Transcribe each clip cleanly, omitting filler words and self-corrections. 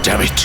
Damn it.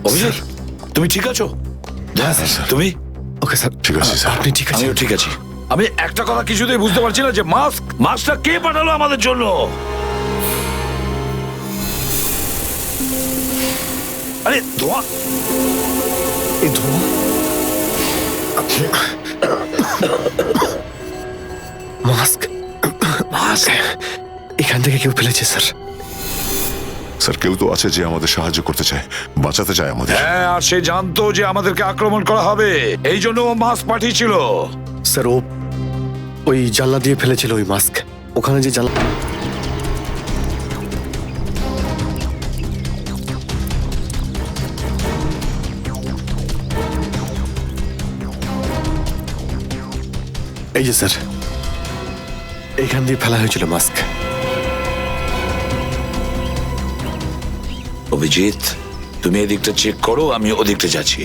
Abhijit, তুমি ঠিক আছো? হ্যাঁ স্যার। তুমি? ওকে স্যার, ঠিক আছে স্যার। আপনি ঠিক আছেন? আমিও ঠিক আছি। আমি একটা কথা কিছুতেই বুঝতে পারছি না যে মাস্কটা কে পাঠালো আমাদের জন্য? আরে ধোঁয়া, এই ধোঁয়া মাস্ক মাস্ক এখান থেকে কেউ ফেলেছে স্যার। স্যার, কেউ তো আছে যে আমাদের সাহায্য করতে চায়, বাঁচাতে চায় আমাদের। হ্যাঁ, আর সে জানতো যে আমাদেরকে আক্রমণ করা হবে, এই জন্য ও মাস্ক পাঠিয়েছিল। স্যার, ও ওই জানলা দিয়ে ফেলেছিল ওই মাস্ক। ওখানে যে জানলা, এই যে স্যার, এইখান দিয়ে ফেলা হয়েছিল মাস্ক। অভিজিৎ, তুমি এদিকটা চেক করো, আমি ওদিকটা যাচ্ছি।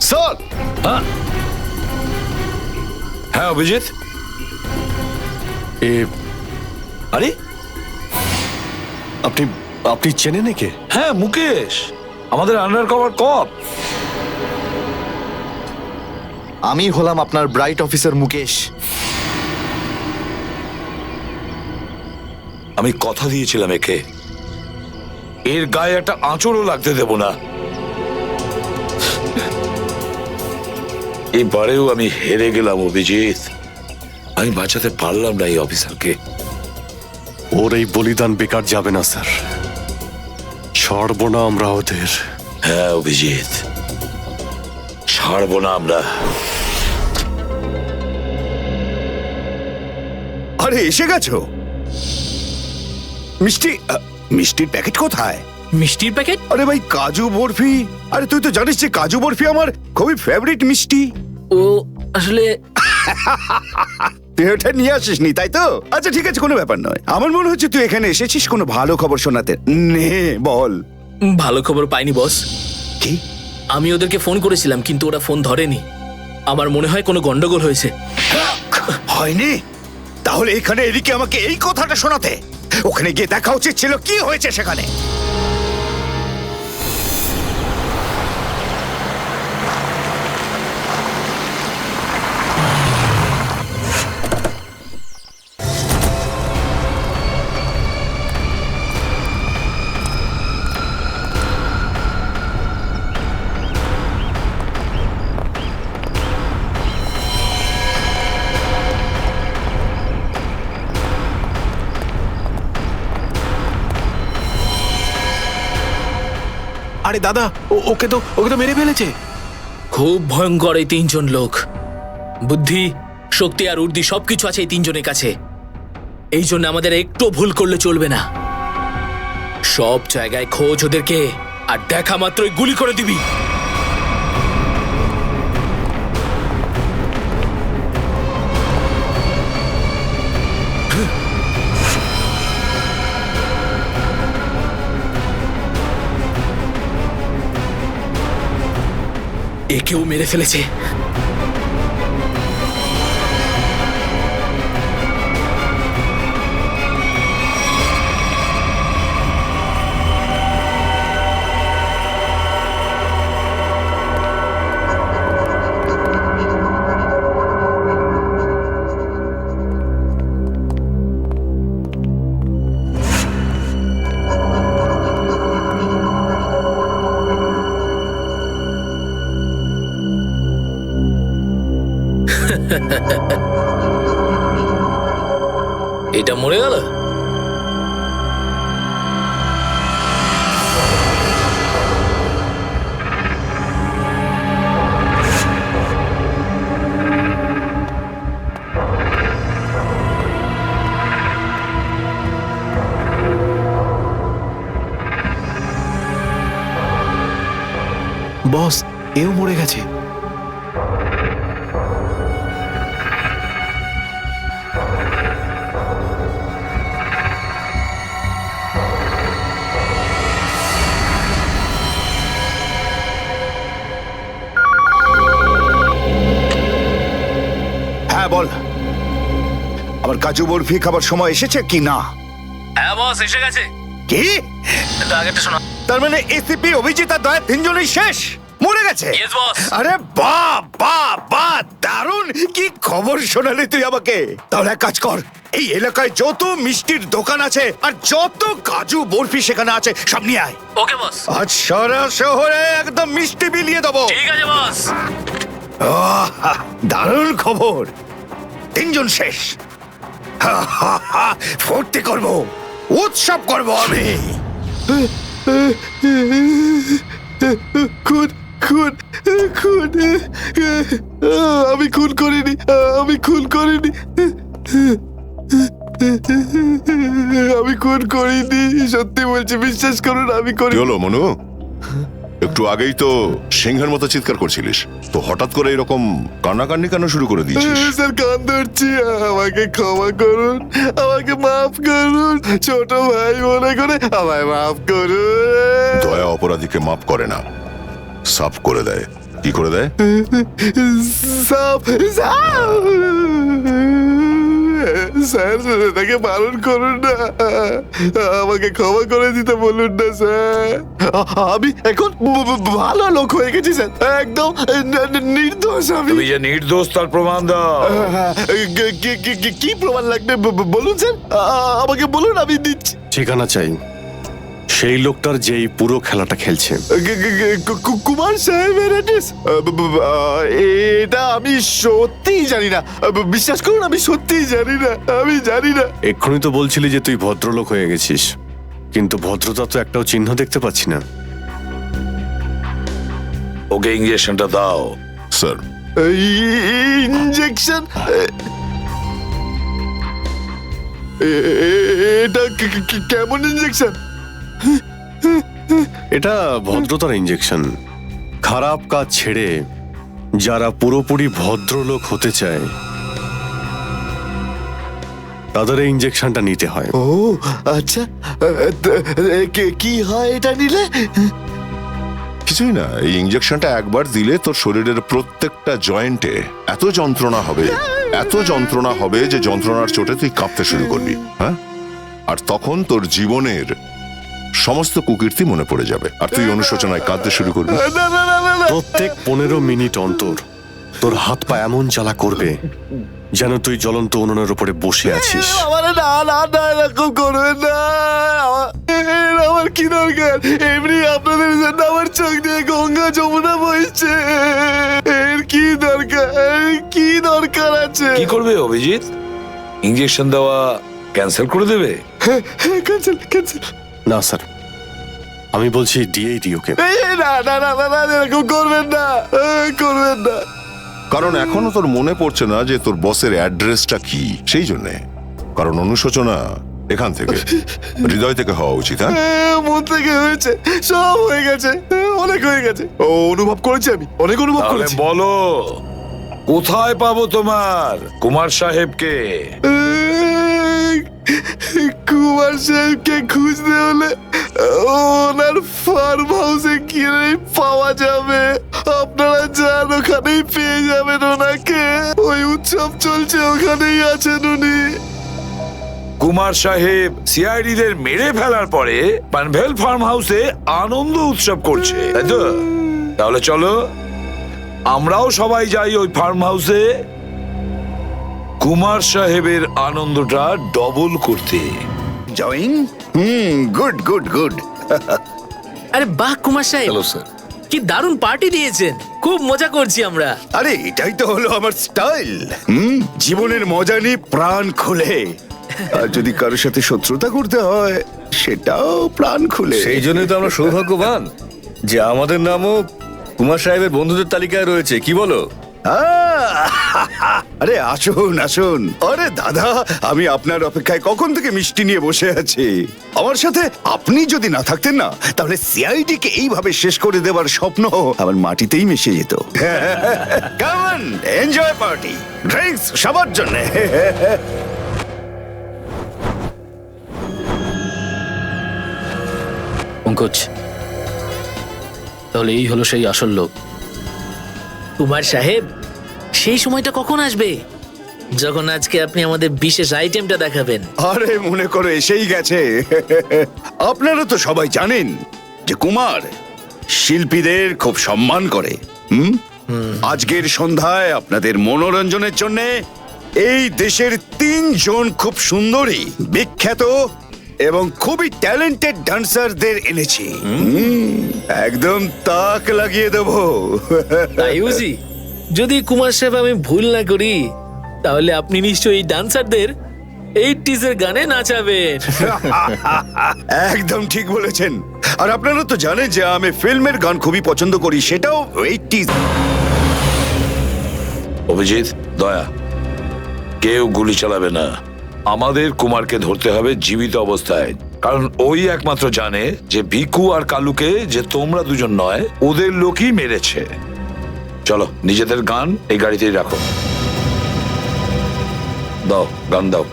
স্যার, হ্যাঁ অভিজিৎ, আরে আপনি আপনি চেনেন একে? হ্যাঁ মুকেশ, আমাদের আন্ডার কভার কপ। আমি হলাম আপনার ব্রাইট অফিসার মুকেশ। আমি কথা দিয়েছিলাম একে, এর গায়ে একটা আঁচড়ও লাগতে দেব না। এবারেও আমি হেরে গেলাম অভিজিৎ, আমি বাঁচাতে পারলাম না এই অফিসারকে। ওর এই বলিদান বেকার যাবে না স্যার, ছাড়বো না আমরা ওদের। হ্যাঁ অভিজিৎ, ছাড়বো না আমরা। আরে এসে গেছো? মিষ্টির প্যাকেট কোথায়? মিষ্টির প্যাকেট? আরে ভাই, কাজু বরফি। আরে তুই তো জানিস যে কাজু বরফি আমার খুবই ফেভারিট মিষ্টি। ও আসলে তুই ওটা নিয়ে আসিসনি তাই তো? আচ্ছা ঠিক আছে, কোনো ব্যাপার নয়। আমার মনে হচ্ছে তুই এখানে এসেছিস কোনো ভালো খবর শোনাতে। নে বল। ভালো খবর পাইনি বস। কি? আমি ওদেরকে ফোন করেছিলাম কিন্তু ওরা ফোন ধরেনি। আমার মনে হয় কোনো গন্ডগোল হয়েছে। হয়নি? তাহলে এখানে এদিকে আমাকে এই কথাটা শোনাতে? ওখানে গিয়ে দেখা উচিত ছিল কি হয়েছে সেখানে। আরে দাদা, ওকে তো মেরে ফেলেছে। খুব ভয়ঙ্কর এই তিনজন লোক। বুদ্ধি, শক্তি আর উর্দি সবকিছু আছে এই তিনজনের কাছে। এই জন্য আমাদের একটু ভুল করলে চলবে না। সব জায়গায় খোঁজ ওদেরকে, আর দেখা মাত্রই গুলি করে দিবি। একেও মেরে ফেলেছে। এটা মরে গেল। বস, এও মরে গেছে। হ্যাঁ বল, আমার কাজু বরফি খাবার সময় এসেছে কি না? হ্যাঁ বস, এসে গেছে। কি? আগেরটা শোনা। তার মানে এসিপি, অভিজিৎ আর দয়া তিনজনই শেষ, মরে গেছে? Yes, boss. আরে বাহ বাহ বাহ, দারুণ! কি খবর শোনালি তুই আমাকে। তাহলে এক কাজ কর, এই এলাকায় যত মিষ্টির দোকান আছে আর যত কাজু বরফি সেখানে আছে সব নিয়ে আয়। ওকে বস। আজ সারা শহরে একদম মিষ্টি বিলিয়ে দেবো। ঠিক আছে বস। দারুণ খবর, তিনজন শেষ। ফুর্তি করব, উৎসব করব আমি। খুন খুন খুন আমি খুন করিনি, আমি খুন করিনি, আমি খুন করিনি, সত্যি বলছি, বিশ্বাস করুন আমি কি করিনি। হলো মনু? একটু আগেই তো সিংহের মতো চিৎকার করছিলিস, তো হঠাৎ করে এরকম কান্নাকান্নি কেন শুরু করে দিয়েছিস? স্যার কান ধরছি, আমাকে ক্ষমা করুন, আমাকে মাফ করুন, ছোট ভাই মনে করে আমায় মাফ করুন। দয়া অপরাধীকে মাফ করে না, সাফ করে দেয়। কি করে দেয়? সাপ সাপ স্যার, তাকে বারণ করুন না, আমাকে ক্ষমা করে দিতে বলুন না স্যার। আমি এখন ভালো লোক হয়ে গেছি স্যার, একদম নির্দোষ আমি। তুমি যে নির্দোষ তার প্রমাণ দাও। কি প্রমাণ লাগবে বলুন স্যার, আমাকে বলুন, আমি দিচ্ছি। ঠিকানা চাই সেই লোকটার যেই পুরো খেলাটা খেলছে। কুমার সাহেবের অ্যাড্রেস? এটা আমি সত্যিই জানি না, বিশ্বাস করুন, আমি সত্যিই জানি না, আমি জানি না। এক্ষুনি তো বলছিলি যে তুই ভদ্রলোক হয়ে গেছিস, কিন্তু ভদ্রতা তো একটাও চিহ্ন দেখতে পাচ্ছি না। ওকে ইঞ্জেকশনটা দাও। Sir, injection? এটা কেমন ইঞ্জেকশন? এটা ভদ্রতার ইঞ্জেকশন। খারাপ কাজ ছেড়ে যারা পুরোপুরি ভদ্রলোক হতে চায় তাদের এই ইঞ্জেকশনটা নিতে হয়। ও আচ্ছা, কি হয় এটা নিলে? কিছুই না, এই ইঞ্জেকশনটা একবার দিলে তোর শরীরের প্রত্যেকটা জয়েন্টে এত যন্ত্রণা হবে, এত যন্ত্রণা হবে যে যন্ত্রণার চোটে তুই কাঁপতে শুরু করবি। হ্যাঁ, আর তখন তোর জীবনের সমস্ত কুকীর্তি মনে পড়ে যাবে, আর তুই অনুশোচনায় কাঁদতে শুরু করবি। না না না না না, প্রত্যেক 15 মিনিট অন্তর তোর হাত পা এমন জ্বালা করবে যেন তুই জ্বলন্ত উনুনের উপরে বসে আছিস। আমার না না না, এরকম করবেন না, আমার কি দরকার? এমনি আপনাদের জন্য আমার চোখ দিয়ে গঙ্গা যমুনা বইছে, এর কি দরকার? কি দরকার আছে? কি করবে অভিজিৎ? ইঞ্জেকশন দেওয়া ক্যান্সেল করে দেবে? Cancel cancel. না স্যার, আমি বলছি দিয়েই দিই ওকে। না না না না না, এরকম করবেন না, করবেন না। কারণ এখনো তোর মনে পড়ছে না যে তোর বসের অ্যাড্রেসটা কি, সেই জন্যে। কারণ অনুশোচনা এখান থেকে, হৃদয় থেকে হওয়া উচিত। হ্যাঁ, মন থেকে হয়েছে, সব হয়ে গেছে, অনেক হয়ে গেছে, ও অনুভব করেছি, আমি অনেক অনুভব তাহলে করেছি। বলো, কোথায় পাবো তোমার কুমার সাহেবকে? কুমার সাহেবকে খুঁজতে হলে ওনার ফার্ম হাউসে গিয়ে পাওয়া যাবে, আপনারা যান, ওখানেই পেয়ে যাবেন ওনাকে, ওই উৎসব চলছে, ওখানেই আছেন উনি। কুমার সাহেব সিআইডি দের মেরে ফেলার পরে পানভেল ফার্ম হাউসে আনন্দ উৎসব করছে, তাই তো? তাহলে চলো আমরাও সবাই যাই ওই ফার্ম হাউসে কুমার সাহেবের আনন্দটা ডবল করতে। জয়িং? Good good good. আরে বাহ কুমার সাহেব, হ্যালো স্যার। কি দারুণ পার্টি দিয়েছেন, খুব মজা করছি আমরা। আরে এটাই তো হলো আমার স্টাইল। জীবনের মজা নিয়ে প্রাণ খুলে, আর যদি কারোর সাথে শত্রুতা করতে হয় সেটাও প্রাণ খুলে। সেই জন্যই তো আমরা সৌভাগ্যবান যে আমাদের নামও কুমার সাহেবের বন্ধুদের তালিকায় রয়েছে, কি বলো? আরে আসুন আসুন। আরে দাদা, আমি আপনার অপেক্ষায় কখন থেকে মিষ্টি নিয়ে বসে আছি। আমার সাথে আপনি যদি না থাকতেন না, তাহলে সিআইডি কে এইভাবে শেষ করে দেওয়ার স্বপ্ন আমার মাটিতেই মিশে যেত। Come on, enjoy party, drinks সবার জন্য। পঙ্কজ, তাহলে এই হলো সেই আসল লোক। কুমার সাহেব, সেই সময়টা কখন আসবে যখন আজকে আপনি আমাদের বিশেষ আইটেমটা দেখাবেন? আরে মনে করো এসেই গেছে। আপনারা তো সবাই জানেন যে কুমার শিল্পীদের খুব সম্মান করে। আজকের সন্ধ্যায় আপনাদের মনোরঞ্জনের জন্য এই দেশের 3 জন খুব সুন্দরী, বিখ্যাত এবং খুবই ট্যালেন্টেড ডান্সারদের এনেছি। একদম তাক লাগিয়ে দেবো। তাই বুঝি? যদি কুমার সাহেব আমি ভুল না করি, তাহলে আপনি নিশ্চয়ই এই ডান্সারদের 80s এর গানে নাচাবেন। একদম ঠিক বলেছেন। আর আপনারা তো জানেন যে আমি ফিল্মের গান খুবই পছন্দ করি, সেটাও 80s। অভিজিৎ, দয়া, কেউ গুলি চালাবে না। আমাদের কুমারকে ধরতে হবে জীবিত অবস্থায়, কারণ ওই একমাত্র জানে যে ভিকু আর কালুকে যে তোমরা দুজন নয়, ওদের লোকই মেরেছে। চলো, নিজেদের গান এই গাড়িতেই রাখো। দাও, গান দাও।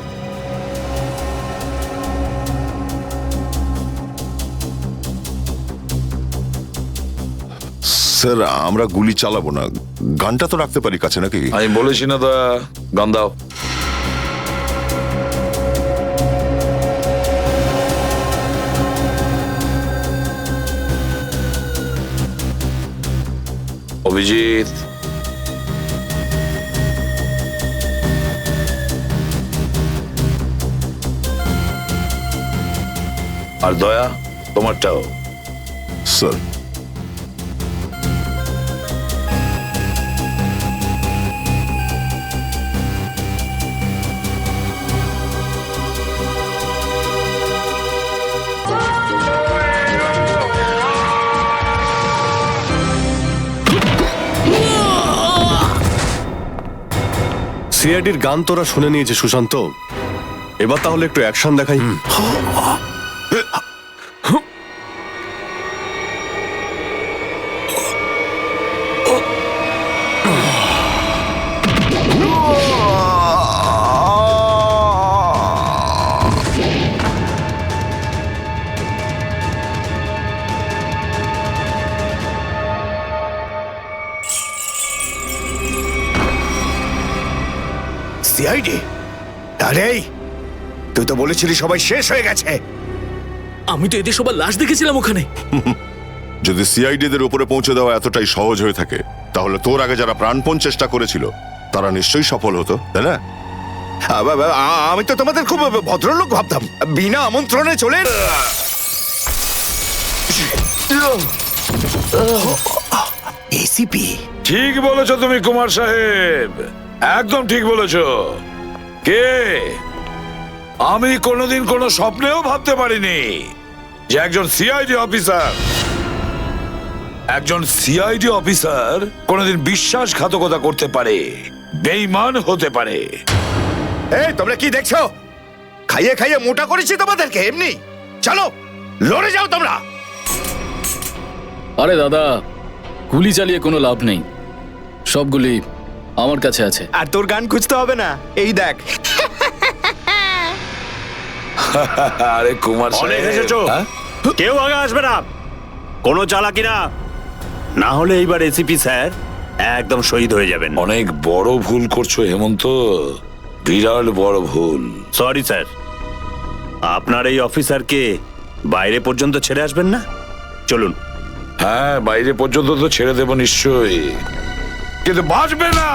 স্যার, আমরা গুলি চালাবো না, গানটা তো রাখতে পারি কাছে নাকি? আমি বলেছি না দয়া, গান দাও। অভিজিৎ, আর দয়া, তোমারটাও। স্যার, সিআইডির গান তোরা শুনে নিয়েছে সুশান্ত, এবার তাহলে একটু অ্যাকশন দেখাই। সিআইডি? আরে তুই তো বলেছিলি সবাই শেষ হয়ে গেছে। আমি তো এদের সবার লাশ দেখেছিলাম ওখানে। যদি সিআইডিদের উপরে পৌঁছে দেওয়া এতটাই সহজ হয়ে থাকে, তাহলে তোর আগে যারা প্রাণপণ চেষ্টা করেছিল তারা নিশ্চয়ই সফল হতো, তাই না? আমি তো তোমাদের খুব ভদ্রলোক ভাবতাম, বিনা আমন্ত্রণে চলে এসিপি। ঠিক বলেছো তুমি কুমার সাহেব, একদম ঠিক বলেছো। কে? আমি কোনোদিন কোনো স্বপ্নেও ভাবতে পারিনি যে একজন সিআইডি অফিসার কোনোদিন বিশ্বাসঘাতকতা করতে পারে, বেঈমান হতে পারে। এই তোমরা কি দেখছো? খাইয়ে খাইয়ে মোটা করেছি তোমাদেরকে এমনি। চলো লড়ে যাও তোমরা। আরে দাদা, গুলি চালিয়ে কোনো লাভ নেই, সবগুলি আমার কাছে আছে। আর তোর গান খুঁজতে হবে না, এই দেখ। আরে কুমার অনেক সাহেব, এসেছো, হ্যাঁ? কেউ আগে আসবে না, কোনো চালাকি না, না হলে এইবার এসিপি স্যার একদম শহীদ হয়ে যাবেন। অনেক বড় ভুল করছো হেমন্ত, বিরাট বড় ভুল। সরি স্যার, আপনার এই অফিসারকে বাইরে পর্যন্ত ছেড়ে আসবেন না? চলুন। হ্যাঁ, বাইরে পর্যন্ত তো ছেড়ে দেব নিশ্চয়ই, কিন্তু বাঁচবে না।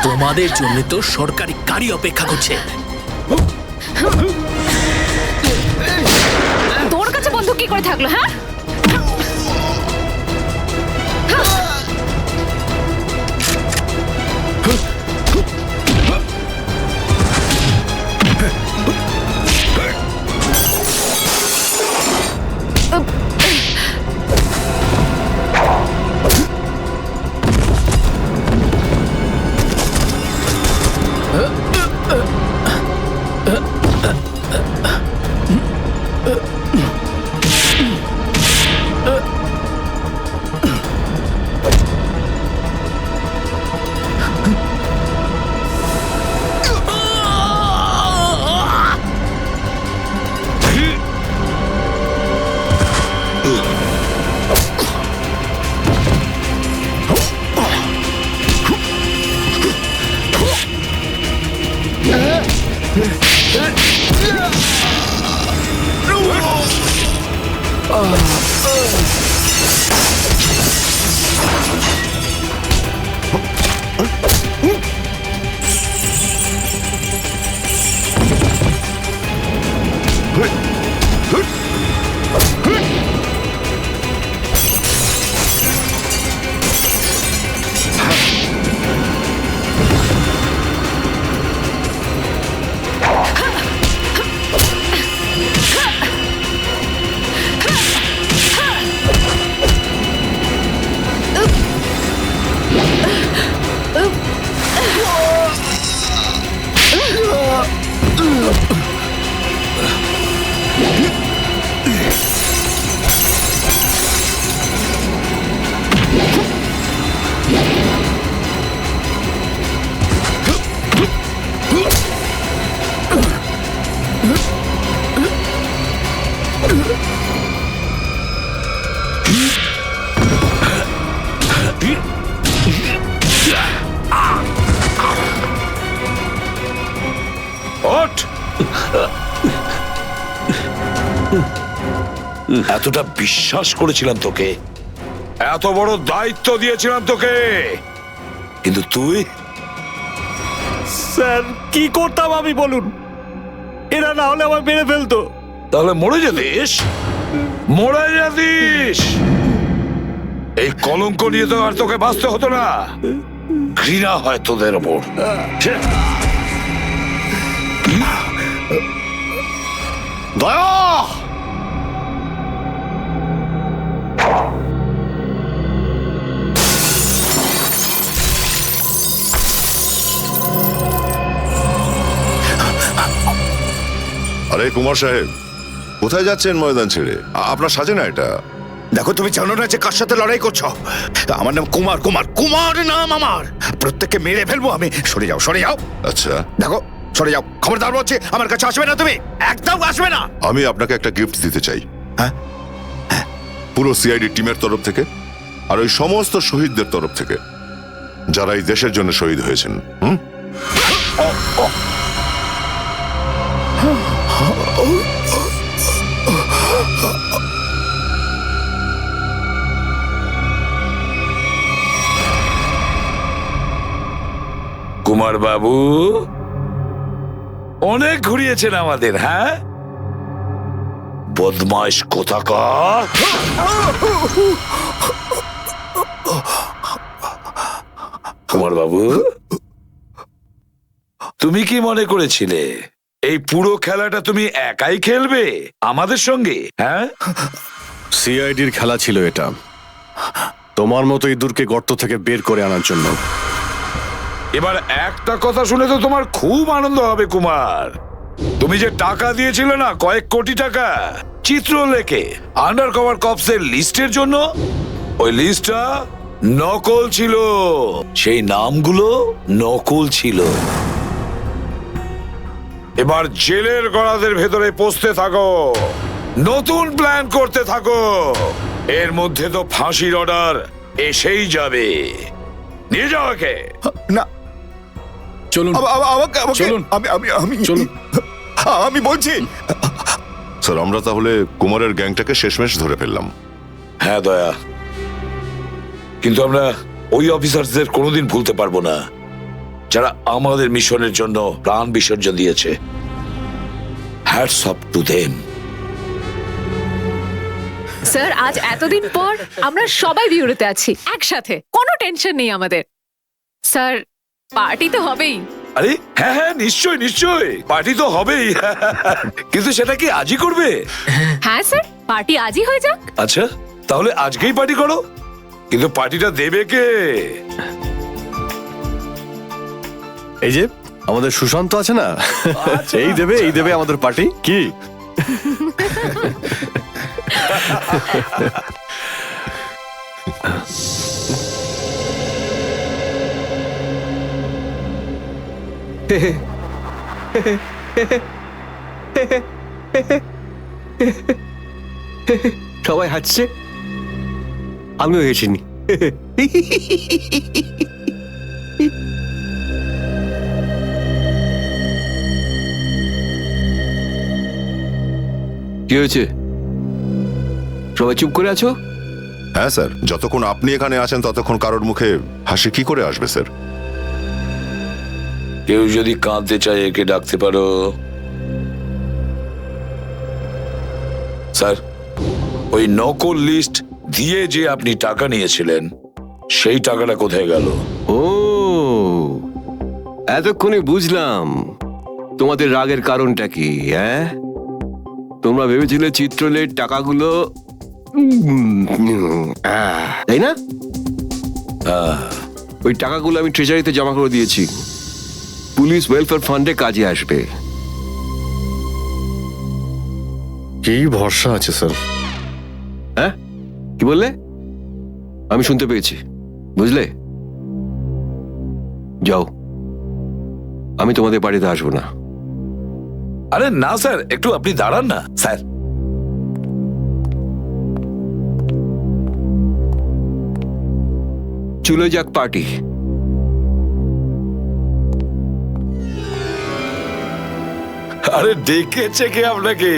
তোমাদের জন্য তো সরকারি গাড়ি অপেক্ষা করছে। তোর কাছে বন্দুক কি করে থাকলো? হ্যাঁ, এতটা বিশ্বাস করেছিলাম তোকে, এত বড় দায়িত্ব দিয়েছিলাম তোকে, কিন্তু তুই স্যার কি করতাম আমি বলুন? এরা না হলে আমার মেরে ফেলতো। তাহলে মরে যেতিস, মরে যেতিস। এই কলঙ্ক নিয়ে তো আর তোকে বাঁচতে হতো না। ঘৃণা হয় তোদের ওপর। দয়া! আরে কুমার সাহেব, কোথায় যাচ্ছেন ময়দান ছেড়ে? আপনার সাজে না এটা। দেখো, তুমি জানো না যে কার সাথে লড়াই করছো? আমার নাম কুমার, কুমার, কুমার নাম আমার। প্রত্যেককে মেরে ফেলবো আমি। সরে যাও, সরে যাও। আচ্ছা, দেখো, সরে যাও। খবরদার বলছি, আমার কাছে আসবে না তুমি, একদম আসবে না। আমি আপনাকে একটা গিফট দিতে চাই। হ্যাঁ? পুরো সিআইডি টিমের তরফ থেকে আর ওই সমস্ত শহীদদের তরফ থেকে যারা এই দেশের জন্য শহীদ হয়েছেন। কুমার বাবু অনেক ঘুরিয়েছেন আমাদের। হ্যাঁ, বদমাইশ কোথাকার। কুমার বাবু, তুমি কি মনে করেছিলে এই পুরো খেলাটা তুমি একাই খেলবে আমাদের সঙ্গে? হ্যাঁ, সিআইডির খেলা ছিল এটা, তোমার মতো ইঁদুরকে গর্ত থেকে বের করে আনার জন্য। এবার একটা কথা শুনে তো তোমার খুব আনন্দ হবে কুমার। তুমি যে টাকা দিয়েছিলে না, কয়েক কোটি টাকা চিত্রলেখে আন্ডার কভার কপসের লিস্টের জন্য, ওই লিস্টটা নকল ছিল। সেই নামগুলো নকল ছিল। এবার জেলের গড়াদের ভেতরে পৌঁছতে থাকো, নতুন প্ল্যান করতে থাকো। এর মধ্যে তো ফাঁসির অর্ডার এসেই যাবে। নিয়ে যাও একে। না, চলুন চলুন। চলুন। আমি বলছি। স্যার, আমরা তাহলে কুমারের গ্যাংটাকে শেষমেশ ধরে ফেললাম। হ্যাঁ দয়া, কিন্তু আমরা ওই অফিসারদের কোনোদিন ভুলতে পারবো না যারা আমাদের মিশনের জন্য প্রাণ বিসর্জন দিয়েছে। Hats off to them. Sir, আজ এতদিন পর আমরা সবাই বিউরোতে আছি একসাথে, কোনো টেনশন নেই আমাদের। স্যার, পার্টি তো হবেই। আরে হ্যাঁ হ্যাঁ, নিশ্চয় নিশ্চয়, পার্টি তো হবেই। কিন্তু সেটা কি আজই করবে? হ্যাঁ স্যার, পার্টি আজই হয়ে যাক। আচ্ছা, তাহলে আজকেই পার্টি করো। কিন্তু পার্টিটা দেবে কে? এই যে আমাদের সুশান্ত আছে না, এই দেবে আমাদের পার্টি। কি সবাই হাসছে, আমিও হেসিনি। কি হয়েছে? সবাই চুপ করে আছো? হ্যাঁ স্যার, যতক্ষণ আপনি এখানে আছেন ততক্ষণ কারোর মুখে হাসি কি করে আসবে স্যার? কেউ যদি কাঁদতে চায় একে ডাকতে পারো। স্যার, ওই নকল লিস্ট দিয়ে যে আপনি টাকা নিয়েছিলেন, সেই টাকাটা কোথায় গেল? ও, এতক্ষণে বুঝলাম তোমাদের রাগের কারণটা কি। হ্যাঁ, তোমরা ভেবেছিলে চিত্রলের টাকাগুলো, তাই না? ওই টাকাগুলো আমি ট্রেজারিতে জমা করে দিয়েছি, পুলিশ ওয়েলফেয়ার ফান্ডে কাজে আসবে। কি ভরসা আছে স্যার? হ্যাঁ, কি বললে? আমি শুনতে পেয়েছি, বুঝলে? যাও, আমি তোমাদের বাড়িতে আসবো না। আরে না স্যার, একটু আপনি দাঁড়ান না স্যার। চলে যাক পার্টি। আরে ডেকেছে কে আপনাকে?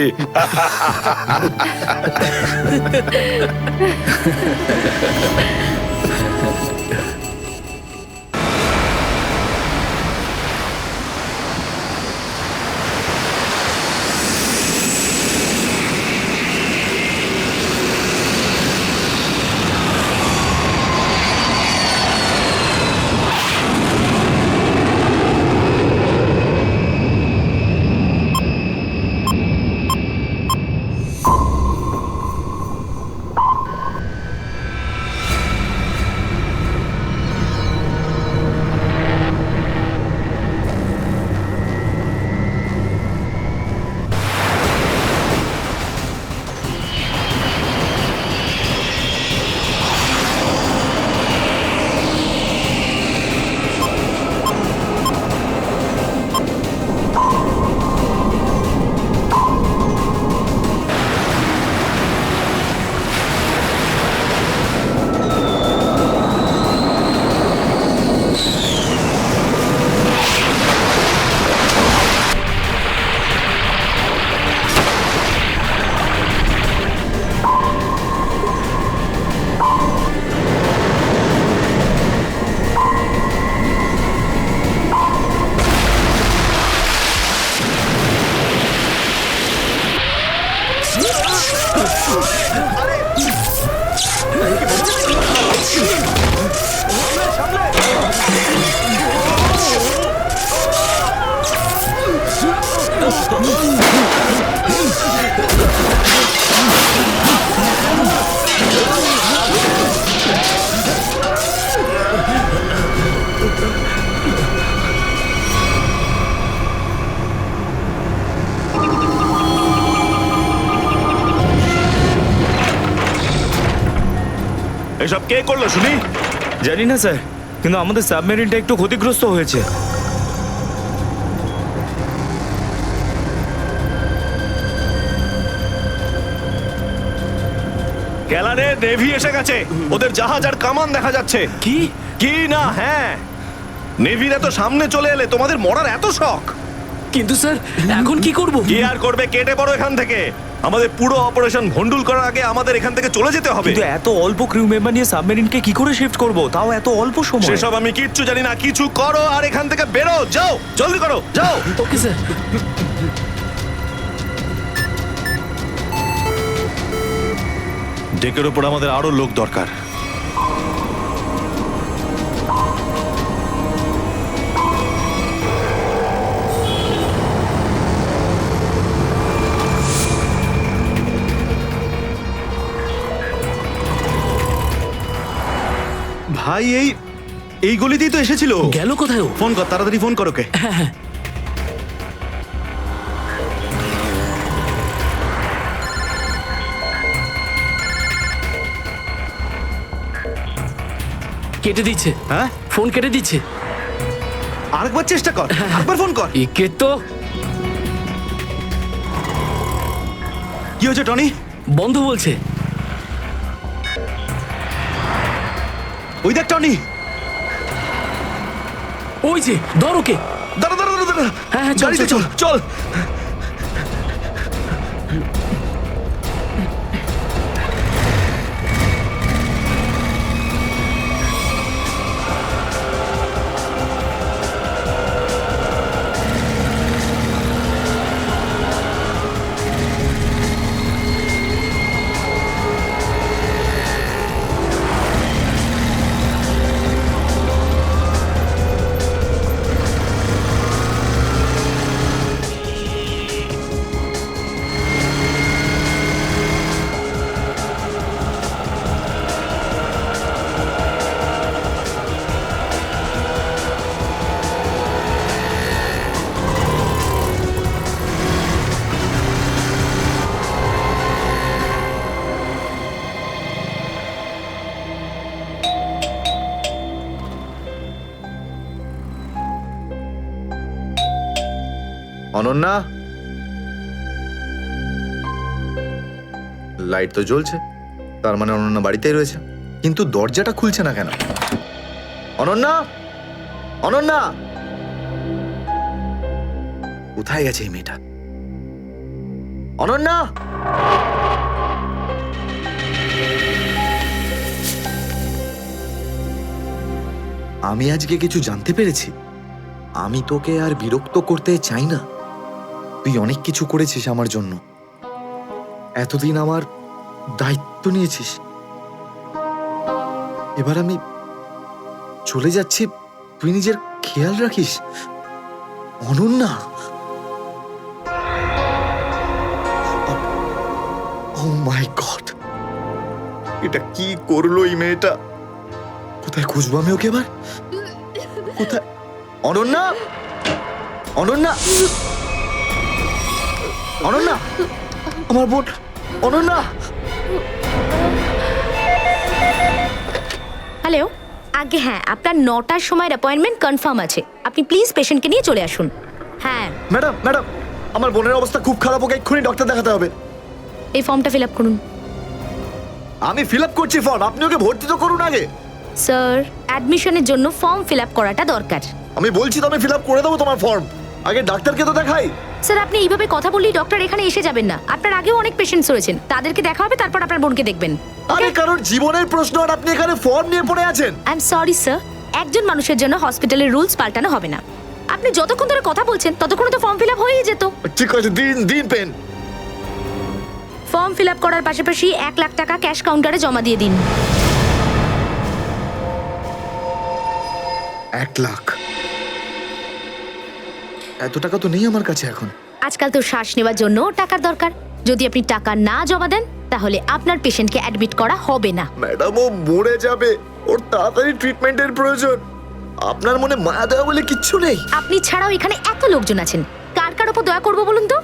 এসব কে করলো শুনি? জানি না স্যার, কিন্তু আমাদের সাবমেরিনটা একটু ক্ষতিগ্রস্ত হয়েছে। গ্যালারে নেভি এসে গেছে, ওদের জাহাজ আর কামান দেখা যাচ্ছে। কি? কি না? হ্যাঁ, নেভির এত সামনে চলে এলে তোমাদের মরার এত শখ। কিন্তু স্যার এখন কি করব? কি আর করবে, কেটে পড়ো এখান থেকে। আমাদের পুরো অপারেশন ভন্ডুল করার আগে আমাদের এখান থেকে চলে যেতে হবে। কিন্তু এত অল্প ক্রিউ মেম্বার নিয়ে সাবমেরিনকে কি করে শিফট করব, তাও এত অল্প সময়? সেসব আমি কিচ্ছু জানি না, কিছু করো আর এখান থেকে বেরো, যাও, জলদি করো, যাও। Okay sir. ডেকের ওপর আমাদের আরো লোক দরকার। ভাই এই গলিতেই তো এসেছিল। গেল কোথায় ও? ফোন কর, তাড়াতাড়ি ফোন কর ওকে। কেটে দিচ্ছে। হ্যাঁ, ফোন কেটে দিচ্ছে। আরেকবার চেষ্টা কর, আরেকবার ফোন কর। একে তো কি হয়েছে টনি? বন্ধ বলছে। ওই দেখ টনি, ওই যে ধর ওকে। দাঁড়া দাঁড়া দাঁড়া দাঁড়া, হ্যাঁ, হ্যাঁ, চল, গাড়িতে চল, চল চল। অনন্যা, লাইট তো জ্বলছে, তার মানে অনন্যা বাড়িতেই রয়েছে, কিন্তু দরজাটা খুলছে না কেন? অনন্যা, অনন্যা, কোথায় গেছে এই মেয়েটা? অনন্যা, আমি আজকে কিছু জানতে পেরেছি। আমি তোকে আর বিরক্ত করতে চাই না। তুই অনেক কিছু করেছিস আমার জন্য, এতদিন আমার দায়িত্ব নিয়েছিস। এবার আমি চলে যাচ্ছি, তুই নিজের খেয়াল রাখিস। অনন্যা, ও মাই গড, এটা কি করলো এই মেয়েটা? কোথায় খুঁজবো আমি ওকে এবার? কোথায়? অনন্যা, অনন্যা, অনন্যা, আমার বোন অনন্যা। হ্যালো, আগে হ্যাঁ, আপনার 9টার সময় অ্যাপয়েন্টমেন্ট কনফার্ম আছে। আপনি প্লিজ পেশেন্টকে নিয়ে চলে আসুন। হ্যাঁ ম্যাডাম, ম্যাডাম, আমার বোনের অবস্থা খুব খারাপ, ওকে এক্ষুনি ডক্টর দেখাতে হবে। এই ফর্মটা ফিল আপ করুন। আমি ফিল আপ করছি ফর্ম, আপনি ওকে ভর্তি তো করুন আগে। স্যার, অ্যাডমিশনের জন্য ফর্ম ফিল আপ করাটা দরকার। আমি বলছি তো আমি ফিল আপ করে দেবো তোমার ফর্ম, আগে ডাক্তারকে তো দেখাই। স্যার, আপনি এইভাবে কথা বললেই ডক্টর এখানে এসে যাবেন না। আপনার আগেও অনেক পেশেন্টস রয়েছেন, তাদেরকে দেখা হবে, তারপর আপনার বোনকে দেখবেন। আরে কারোর জীবনের প্রশ্ন আর আপনি এখানে ফর্ম নিয়ে পড়ে আছেন। আই এম সরি স্যার, একজন মানুষের জন্য হসপিটালের রুলস পাল্টানো হবে না। আপনি যতক্ষণ ধরে কথা বলছেন ততক্ষণ তো ফর্ম ফিল আপ হয়েই যেত। ঠিক আছে, দিন দিন পেন। ফর্ম ফিল আপ করার পাশাপাশি 1 লাখ টাকা ক্যাশ কাউন্টারে জমা দিয়ে দিন। 1 লাখ? এত টাকা তো নেই আমার কাছে এখন। আজকাল তো শ্বাস নেওয়ার জন্য টাকার দরকার। যদি আপনি টাকা না জমা দেন তাহলে আপনার পেশেন্টকে অ্যাডমিট করা হবে না। ম্যাডাম, ও মরে যাবে, ওর তাড়াতাড়ি ট্রিটমেন্টের প্রয়োজন। আপনার মনে মায়া দেওয়া বলে কিচ্ছু নেই? আপনি ছাড়াও এখানে এত লোকজন আছেন, কার কার উপর দয়া করবো বলুন তো?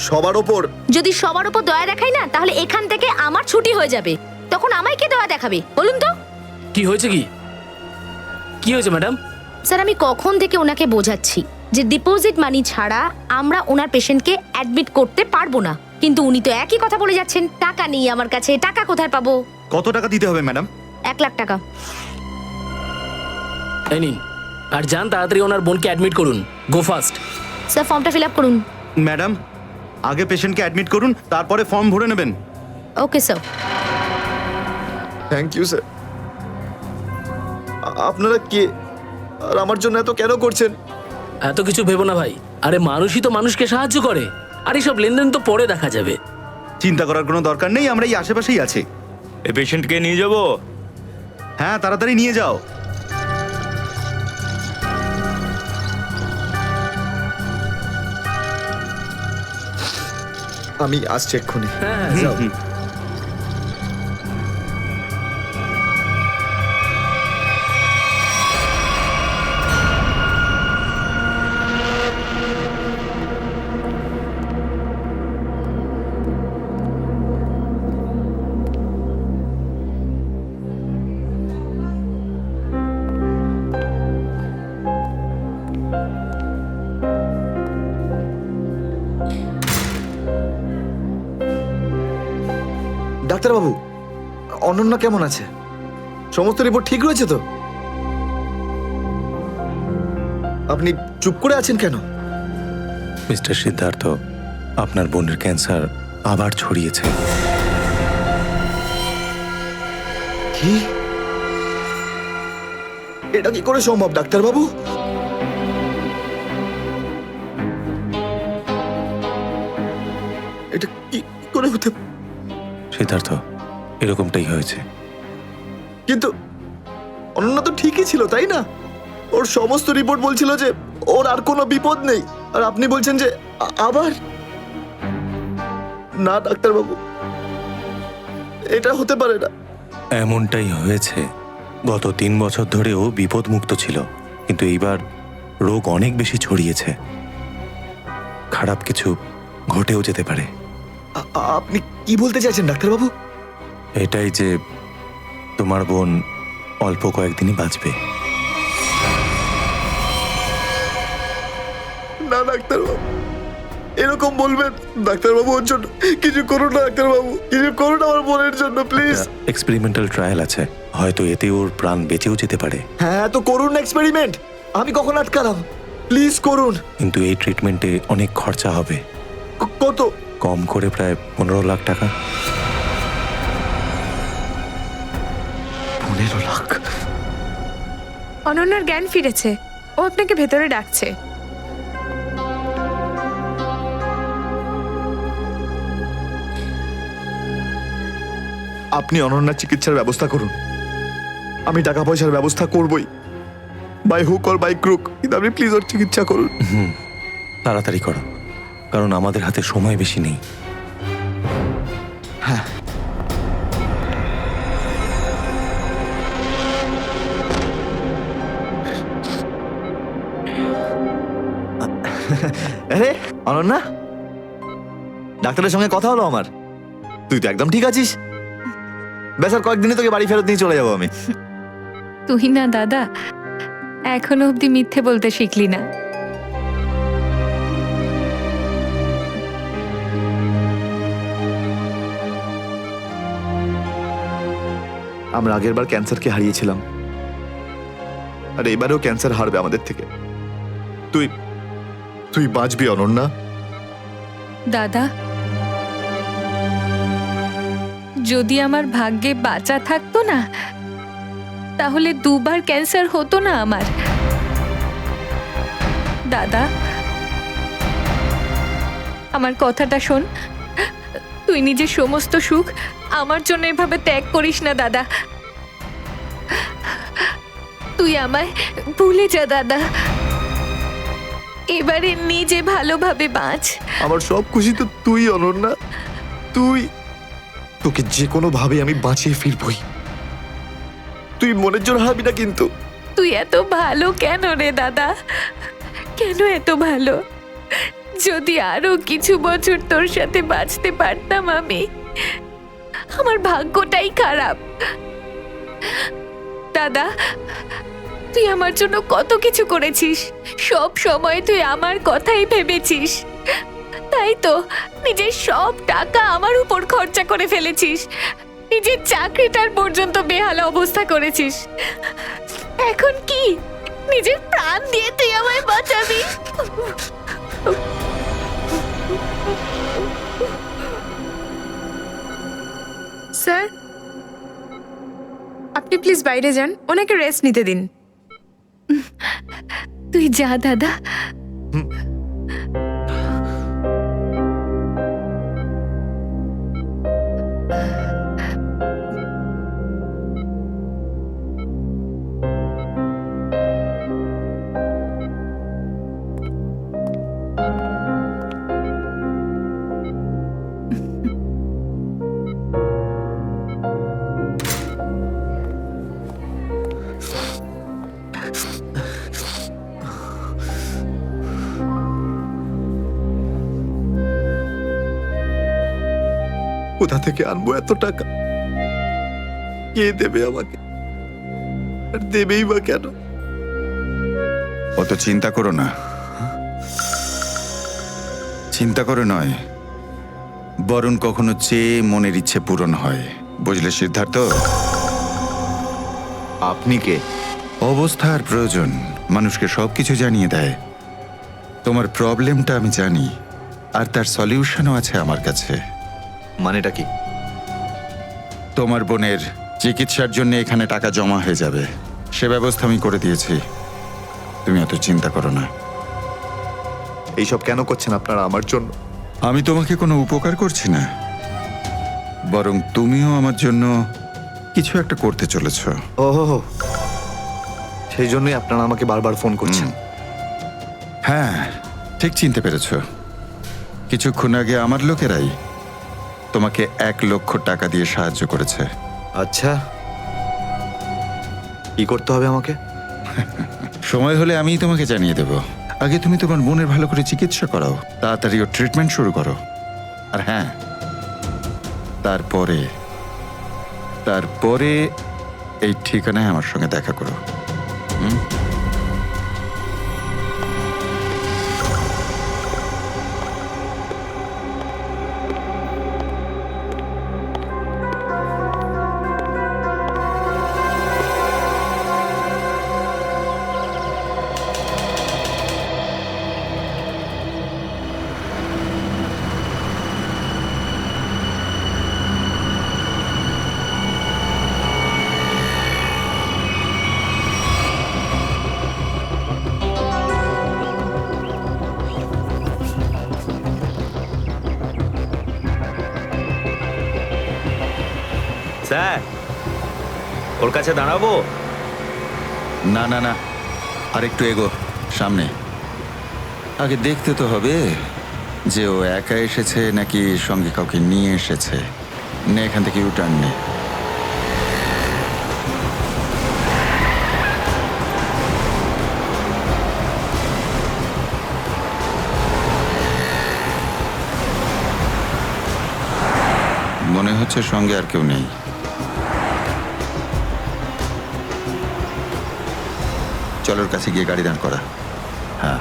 সবার ওপর। যদি সবার উপর দয়া দেখাই না, তাহলে এখান থেকে আমার ছুটি হয়ে যাবে। তখন আমায় কে দয়া দেখাবে বলুন তো? কি হয়েছে? কি হয়েছে ম্যাডাম? স্যার, আমি কখন থেকে ওনাকে বোঝাচ্ছি যে ডিপোজিট মানি ছাড়া আমরা ওনার পেশেন্টকে অ্যাডমিট করতে পারবো না, কিন্তু উনি তো একই কথা বলে যাচ্ছেন। টাকা নেই আমার কাছে, টাকা কোথায় পাবো? কত টাকা দিতে হবে ম্যাডাম? 1 লাখ টাকা। এই নিন, আর যান তাড়াতাড়ি ওনার বোনকে অ্যাডমিট করুন। Go fast. স্যার, ফর্মটা ফিল আপ করুন। ম্যাডাম, আগে পেশেন্টকে অ্যাডমিট করুন, তারপরে ফর্ম ভরে নেবেন। Okay sir. Thank you sir. আপনারা কে আর আমার জন্য এত কেন করছেন? এত কিছু ভেবো না ভাই, আরে মানুষই তো মানুষকে সাহায্য করে, আর এইসব লেনদেন তো পরে দেখা যাবে। চিন্তা করার কোনো দরকার নেই, আমরা এই আশেপাশেই আছি। এই পেশেন্টকে নিয়ে যাব? হ্যাঁ, তাড়াতাড়ি নিয়ে যাও। আমি আসছি এক্ষুনি। হ্যাঁ, যাও। ডাক্তারবাবু, অনন্যা কেমন আছে? সমস্ত রিপোর্ট ঠিক রয়েছে তো? আপনি চুপ করে আছেন কেন? মিস্টার সিদ্ধার্থ, আপনার বোনের ক্যান্সার আবার ছড়িয়েছে। কি? এটা কি করে সম্ভব ডাক্তারবাবু? এটা কি করে হতে? সিদ্ধার্থ, এরকমটাই হয়েছে। কিন্তু অনন্যা তো ঠিকই ছিল, তাই না? ওর সমস্ত রিপোর্ট বলছিল যে ওর আর কোনো বিপদ নেই, আর আপনি বলছেন যে আবার? না ডাক্তারবাবু, এটা হতে পারে না। এমনটাই হয়েছে। গত 3 বছর ধরে ও বিপদ মুক্ত ছিল, কিন্তু এইবার রোগ অনেক বেশি ছড়িয়েছে। খারাপ কিছু ঘটেও যেতে পারে। আপনি কি বলতে চাইছেন ডাক্তারবাবু? এটাই যে তোমার বোন অল্প কয়েকদিনই বাঁচবে। না ডাক্তারবাবু, এরকম বলবেন? ডাক্তারবাবু, ওর জন্য কিছু করুন না ডাক্তারবাবু, কিছু করুন আমার বোনের জন্য প্লিজ। এক্সপেরিমেন্টাল ট্রায়াল আছে, হয়তো এতে ওর প্রাণ বেঁচেও যেতে পারে। হ্যাঁ, তো করুন না এক্সপেরিমেন্ট, আমি কখন আটকালাম? প্লিজ করুন। কিন্তু এই ট্রিটমেন্টে অনেক খরচা হবে। কত কম করে প্রায় 15 লাখ টাকা। 15 লাখ? অনন্যার জ্ঞান ফিরেছে, ও আপনাকে ভেতরে ডাকছে। আপনি অনন্যার চিকিৎসার ব্যবস্থা করুন, আমি টাকা পয়সার ব্যবস্থা করবই, by hook or by crook, কিন্তু আপনি প্লিজ ওর চিকিৎসা করুন। তাড়াতাড়ি করো, কারণ আমাদের হাতে সময় বেশি নেই। হ্যাঁ, আরে অনন্যা, ডাক্তারের সঙ্গে কথা হলো আমার, তুই তো একদম ঠিক আছিস। ব্যাস আর কয়েকদিনে তোকে বাড়ি ফেরত নিয়ে চলে যাবো আমি। তুই না দাদা এখনো অব্দি মিথ্যে বলতে শিখলি না। আমরা আগের বার ক্যান্সারকে হারিয়েছিলাম, আর এবারেও ক্যান্সার হারবে আমাদের থেকে। তুই তুই বাঁচবি অনন্যা। দাদা, যদি আমার ভাগ্যে বাঁচা থাকতো না, তাহলে 2 বার ক্যান্সার হতো না আমার। দাদা, আমার কথাটা শোন, তুই নিজের সমস্ত সুখ আমার জন্য এভাবে ত্যাগ করিস না দাদা। তুই আমায় ভুলে যা দাদা, এবারে নিজে ভালোভাবে বাঁচ। আমার সব খুশি তো তুই অনন্যা, তুই, তোকে যে কোনো ভাবে আমি বাঁচিয়ে ফিরবই, তুই মনের জোর হারাবি না কিন্তু। তুই এত ভালো কেন রে দাদা, কেন এত ভালো? যদি আরো কিছু বছর তোর সাথে বাঁচতে পারতাম আমি। আমার ভাগ্যটাই খারাপ দাদা। তুই আমার জন্য কত কিছু করেছিস, সব সময় তুই আমার কথাই ভেবেছিস, তাই তো নিজের সব টাকা আমার উপর খরচা করে ফেলেছিস, নিজের চাকরিটার পর্যন্ত বেহাল অবস্থা করেছিস। এখন কি নিজের প্রাণ দিয়ে তুই আমায় বাঁচাবি? স্যার, আপনি প্লিজ বাইরে যান, ওনাকে রেস্ট নিতে দিন। তুই যা দাদা। কোথা থেকে আনবো এত টাকা? কে দেবে আমাকে? আর দেবেই বা কেন? অত চিন্তা করো না, চিন্তা করে নয়, বরং কখনো চেয়ে মনের ইচ্ছে পূরণ হয়, বুঝলে সিদ্ধার্থ? আপনি কে? অবস্থার প্রয়োজন মানুষকে সবকিছু জানিয়ে দেয়। তোমার প্রবলেমটা আমি জানি, আর তার সলিউশনও আছে আমার কাছে। মানেটা কি? তোমার বোনের চিকিৎসার জন্য এখানে টাকা জমা হয়ে যাবে, সে ব্যবস্থা আমি করে দিয়েছি। তুমি এত চিন্তা করো না। এইসব কেন করছেন আপনারা আমার জন্য? আমি তোমাকে কোনো উপকার করছি না, বরং তুমিও আমার জন্য কিছু একটা করতে চলেছ। ওহো, সেই জন্যই আপনারা আমাকে বারবার ফোন করছেন। হ্যাঁ, ঠিক চিনতে পেরেছ। কিছুক্ষণ আগে আমার লোকেরাই তোমাকে 1 লক্ষ টাকা দিয়ে সাহায্য করেছে। আচ্ছা, কি করতে হবে আমাকে? সময় হলে আমিই তোমাকে জানিয়ে দেব। আগে তুমি তোমার বোনের ভালো করে চিকিৎসা করাও, তাড়াতাড়ি ওর ট্রিটমেন্ট শুরু করো। আর হ্যাঁ, তারপরে এই ঠিকানায় আমার সঙ্গে দেখা করো। স্যার ওর কাছে দাঁড়াবো? না না না, আর একটু এগো সামনে। আগে দেখতে তো হবে যে ও একা এসেছে নাকি সঙ্গে কাউকে নিয়ে এসেছে। নে এখান থেকে ইউটার্ন নে। মনে হচ্ছে সঙ্গে আর কেউ নেই। চল ওর কাছে গিয়ে গাড়ি দাঁড় করা। হ্যাঁ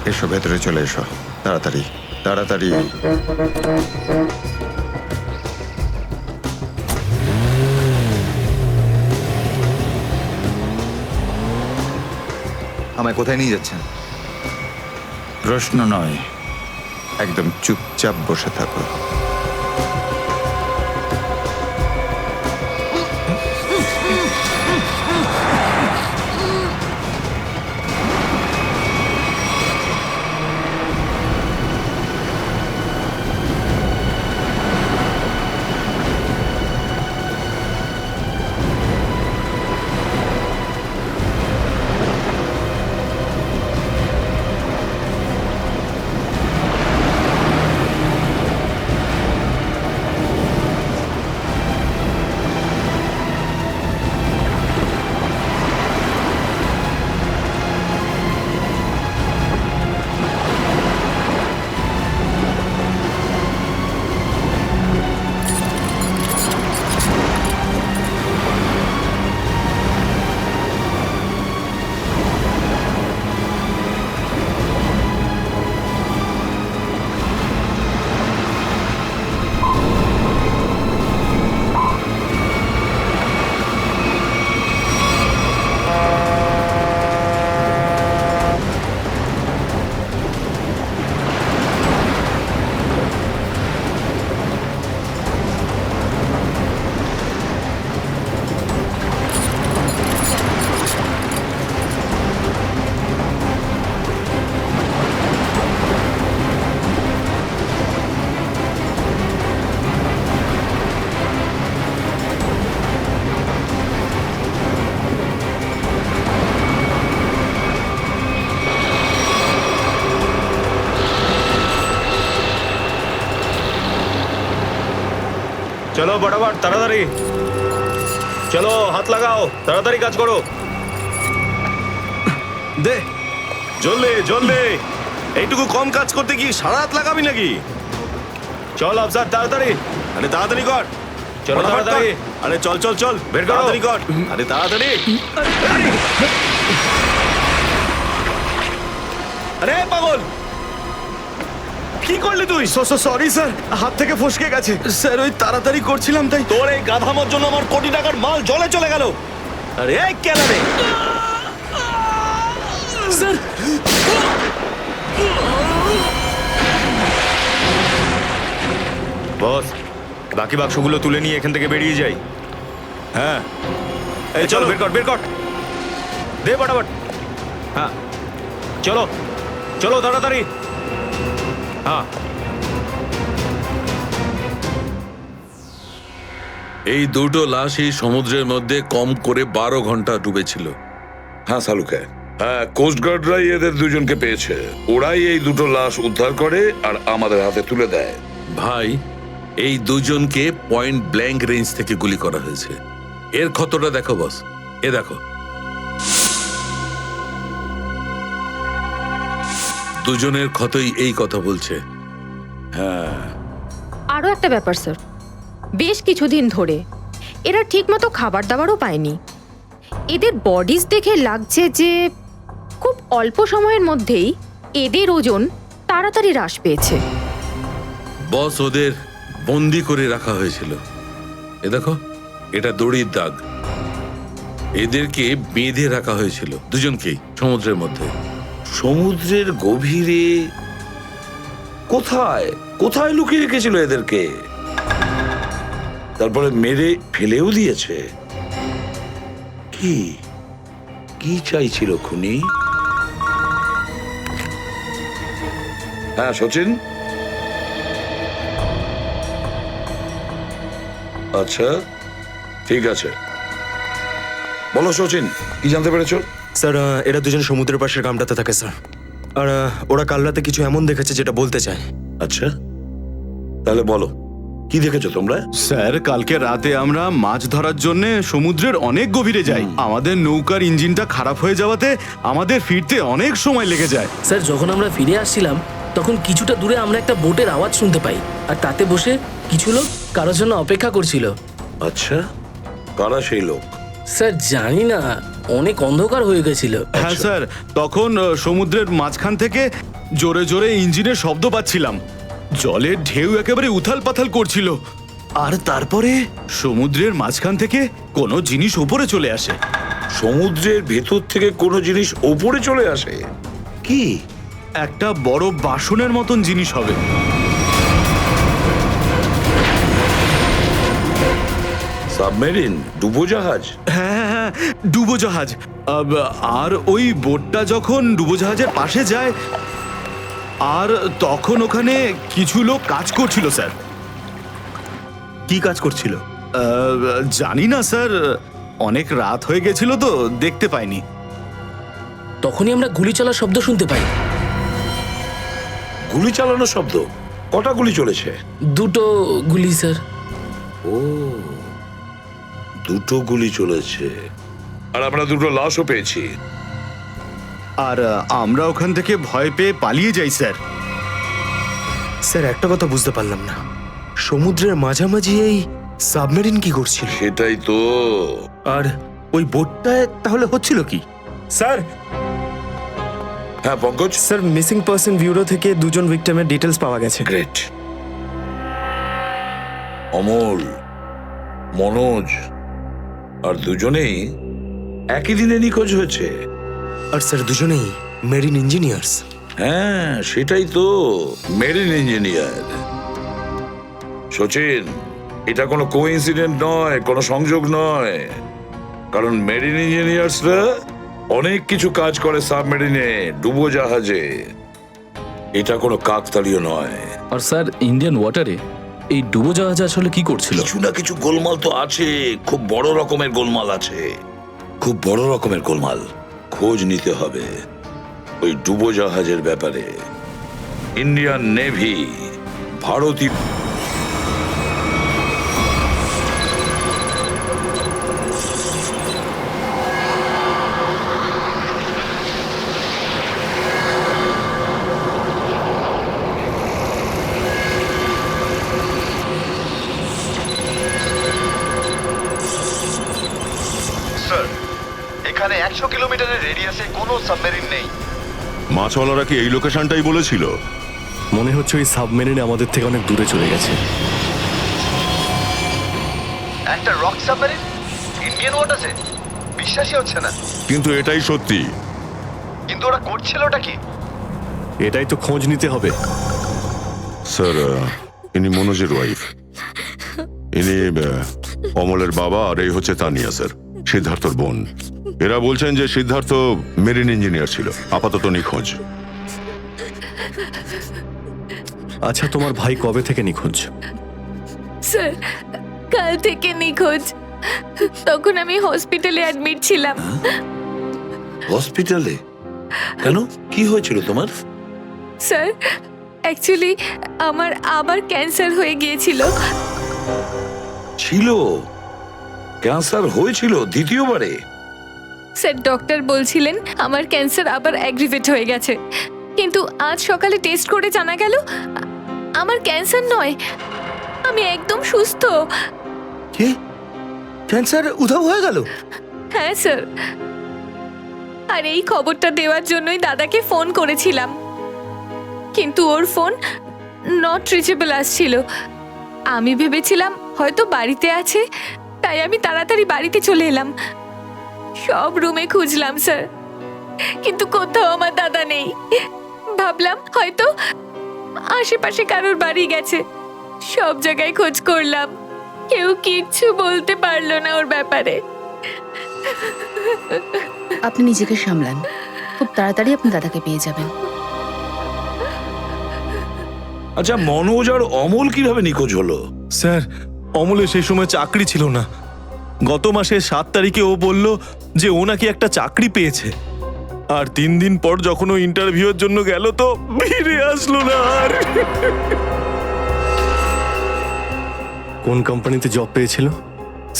এসো, ভেতরে চলে এসো, তাড়াতাড়ি তাড়াতাড়ি। আমায় কোথায় নিয়ে যাচ্ছেন? প্রশ্ন নয়, একদম চুপচাপ বসে থাকো। চলো বরাবর, তাড়াতাড়ি চলো, হাত লাগাও, তাড়াতাড়ি কাজ করো। দে জলদি জলদি, এইটুকু কম কাজ করতে কি সারা হাত লাগাবি নাকি? চল আফসার, তাড়াতাড়ি, আরে তাড়াতাড়ি কর, চলো তাড়াতাড়ি, আরে চল চল চল, বের কর, তাড়াতাড়ি কর, আরে তাড়াতাড়ি। আরে পাগল, কি করলি তুই? সরি স্যার, হাত থেকে ফসকে গেছে স্যার, ওই তাড়াতাড়ি করছিলাম তাই। তোর এই গাধামোর জন্য আমার কোটি টাকার মাল জলে চলে গেল। আরে এই কেন রে স্যার? বস, বাকি বাক্সগুলো তুলে নিয়ে এখান থেকে বেরিয়ে যাই। হ্যাঁ এই চলো, বের কর বের কর, দে ফটাফট। হ্যাঁ চলো চলো তাড়াতাড়ি। হ্যাঁ এই দুটো লাশই সমুদ্রের মধ্যে কম করে 12 ঘন্টা ডুবেছিল। হ্যাঁ সালুকে, হ্যাঁ কোস্টগার্ডরাই এদের দুজনকে পেয়েছে। ওরাই এই দুটো লাশ উদ্ধার করে আর আমাদের হাতে তুলে দেয়। ভাই, এই দুজনকে পয়েন্ট ব্ল্যাঙ্ক রেঞ্জ থেকে গুলি করা হয়েছে। এর ক্ষতটা দেখো বস, এ দেখো। দুজনের ক্ষতই এই কথা বলছে। হ্যাঁ, আরও একটা ব্যাপার স্যার, বেশ কিছুদিন ধরে এরা ঠিকমতো খাবার দাবারও পায়নি। এদের বডিজ দেখে লাগছে যে খুব অল্প সময়ের মধ্যেই এদের ওজন তাড়াতাড়ি হ্রাস পেয়েছে। বস, ওদের বন্দি করে রাখা হয়েছিল। এ দেখো, এটা দড়ির দাগ। এদেরকে বেঁধে রাখা হয়েছিল দুজনকেই সমুদ্রের মধ্যে। সমুদ্রের গভীরে কোথায় কোথায় লুকিয়ে রেখেছিল এদেরকে, তারপরে মেরে ফেলেও দিয়েছে। কি কি চাইছিল খুনি? হ্যাঁ সচিন, আচ্ছা ঠিক আছে, বলো সচিন, কি জানতে পেরেছো? স্যার এরা দুজন সমুদ্রের পাশের গ্রামটাতে থাকে স্যার, আর ওরা কাল রাতে কিছু এমন দেখেছে যেটা বলতে চায়। আচ্ছা, তাহলে বলো কি দেখেছো তোমরা? স্যার, কালকে রাতে আমরা মাছ ধরার জন্য সমুদ্রের অনেক গভীরে যাই। আমাদের নৌকার ইঞ্জিনটা খারাপ হয়ে যাওয়াতে আমাদের ফিরতে অনেক সময় লেগে যায়। স্যার, যখন আমরা ফিরে আসছিলাম তখন কিছুটা দূরে আমরা একটা বোটের আওয়াজ শুনতে পাই, আর তাতে বসে কিছু লোক কারোর জন্য অপেক্ষা করছিল। আচ্ছা, কারা সেই লোক? স্যার জানি না, অনেক অন্ধকার হয়ে গেছিল। হ্যাঁ স্যার, তখন সমুদ্রের মাঝখান থেকে জোরে জোরে ইঞ্জিনের শব্দ পাচ্ছিলাম। জলের ঢেউ একেবারে উথাল পাথাল করছিল, আর তারপরে সমুদ্রের মাঝখান থেকে কোনো জিনিস উপরে চলে আসে। সমুদ্রের ভেতর থেকে কোনো জিনিস ওপরে চলে আসে? কি? একটা বড় বাসনের মতন জিনিস হবে। সাবমেরিন, ডুবোজাহাজ? হ্যাঁ হ্যাঁ, ডুবোজাহাজ। আর ওই বোটটা যখন ডুবোজাহাজের পাশে যায়, আর তখন ওখানে কিছু লোক কাজ করছিল স্যার। কি কাজ করছিল? জানি না স্যার, অনেক রাত হয়ে গেছিল তো দেখতে পাইনি। তখনই আমরা গুলি চলার শব্দ শুনতে পাই। গুলি চালানোর শব্দ? কটা গুলি চলেছে? দুটো গুলি স্যার। ও, দুটো গুলি চলেছে। আর আমরা দুটো লাশও পেয়েছি। আর আমরা ওখান থেকে ভয় পেয়ে পালিয়ে যাই স্যার। স্যার একটা কথা বুঝতে পারলাম না, সমুদ্রের মাঝামাঝি এই সাবমেরিন কি করছিল? সেটাই তো। আর ওই বোটটায় তাহলে হচ্ছিল কি? স্যার। হ্যাঁ Pankaj. Sir, missing person bureau থেকে দুজন ভিক্টিমের ডিটেলস পাওয়া গেছে। গ্রেট। অমল, মনোজ আর দুজনেই একই দিনে নিখোঁজ হয়েছে। আর স্যার দুজনেই মেরিন ইঞ্জিনিয়ার্স। হ্যাঁ সেটাই তো, মেরিন ইঞ্জিনিয়ার। সচিন, এটা কোনো কোইন্সিডেন্ট নয়, কোনো সংযোগ নয়, কারণ মেরিন ইঞ্জিনিয়ার্সরা অনেক কিছু কাজ করে সাবমেরিনে, ডুবোজাহাজে। এটা কোনো কাকতালীয় নয়। আর স্যার, ইন্ডিয়ান ওয়াটারে এই ডুবোজাহাজ আসলে কি করছিল? কিছু না কিছু গোলমাল তো আছে, খুব বড় রকমের গোলমাল আছে, খুব বড় রকমের গোলমাল। খোঁজ নিতে হবে ওই ডুবোজাহাজের ব্যাপারে। ইন্ডিয়ান নেভি, ভারতীয় এখানে 100 কিলোমিটারের রেডিয়াসে কোনো সাবমেরিন নেই। মাছওয়ালারা কি এই লোকেশনটাই বলেছিল? মনে হচ্ছে ওই সাবমেরিন আমাদের থেকে অনেক দূরে চলে গেছে। একটা রক সাবমেরিন ইন্ডিয়ান ওয়াটারে? বিশ্বাসই হচ্ছে না। কিন্তু এটাই সত্যি। কিন্তু ওরা করছিলটা কি? এটাই তো খোঁজ নিতে হবে। স্যার, ইনি মনোজের ওয়াইফ, ইনি অমলের বাবা, আর এই হচ্ছে তানিয়া স্যার, সিদ্ধার্থর বোন। এরা বলছেন যে সিদ্ধার্থ মেরিন ইঞ্জিনিয়ার ছিল, আপাতত নিখোঁজ। আচ্ছা, তোমার ভাই কবে থেকে নিখোঁজ? স্যার, কাল থেকে নিখোঁজ। তখন আমি হসপিটালে অ্যাডমিট ছিলাম। হসপিটালে? কেন, কি হয়েছিল তোমার? স্যার, অ্যাকচুয়ালি আমার আবার ক্যান্সার হয়ে গিয়েছিল। ছিল? ক্যান্সার হয়েছিল দ্বিতীয়বারে? স্যার, ডক্টর বলছিলেন আমার ক্যান্সার আবার অ্যাগ্রিভেট হয়ে গেছে, কিন্তু আজ সকালে টেস্ট করে জানা গেল আমার ক্যান্সার নয়, আমি একদম সুস্থ। কি? ক্যান্সার উধাও হয়ে গেল? হ্যাঁ স্যার, আর এই খবরটা দেওয়ার জন্যই দাদাকে ফোন করেছিলাম, কিন্তু ওর ফোন নট রিচেবল আসছিল। আমি ভেবেছিলাম হয়তো বাড়িতে আছে, তাই আমি তাড়াতাড়ি বাড়িতে চলে এলাম। সব রুমে খুঁজলাম স্যার, কিন্তু কোথাও আমার দাদা নেই। ভাবলাম হয়তো আশেপাশে কারোর বাড়ি গেছে। সব জায়গায় খোঁজ করলাম, কেউ কিচ্ছু বলতে পারলো না ওর ব্যাপারে। আপনি নিজেকে সামলান, খুব তাড়াতাড়ি আপনি দাদাকে পেয়ে যাবেন। আচ্ছা, মনোজ আর অমল কিভাবে নিখোঁজ হলো? স্যার, অমলের সেই সময় চাকরি ছিল না। গত মাসের 7 তারিখে ও বলল যে ও নাকি একটা চাকরি পেয়েছে, আর 3 দিন পর যখন ও ইন্টারভিউয়ের জন্য গেল তো ফিরে আসলো না আর। কোন কোম্পানিতে জব পেয়েছিল?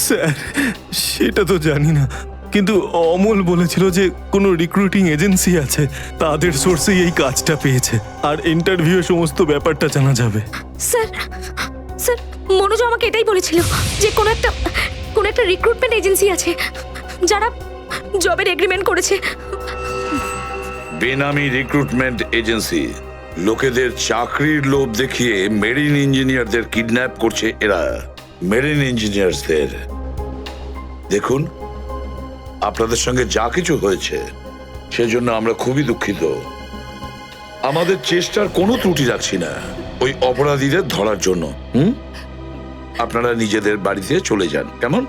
স্যার, সেটা তো জানি না, কিন্তু অমল বলেছিল যে কোনো রিক্রুটিং এজেন্সি আছে, তাদের সোর্সেই এই কাজটা পেয়েছে, আর ইন্টারভিউ সমস্ত ব্যাপারটা জানা যাবে। স্যার স্যার মনোজ আমাকে এটাই বলেছিল যে কোনো একটা রিক্রুটমেন্ট এজেন্সি আছে যারা জবের এগ্রিমেন্ট করেছে। বেনামি রিক্রুটমেন্ট এজেন্সি, লোকেদের চাকরির লোভ দেখিয়ে মেরিন ইঞ্জিনিয়ারদের কিডন্যাপ করছে এরা। মেরিন ইঞ্জিনিয়ারদের দেখুন, আপনাদের সঙ্গে যা কিছু হয়েছে সেজন্য আমরা খুবই দুঃখিত। আমাদের চেষ্টার কোনো ত্রুটি রাখছি না ওই অপরাধীদের ধরার জন্য। আপনারা নিজেদের বাড়িতে চলে যান, কেমন?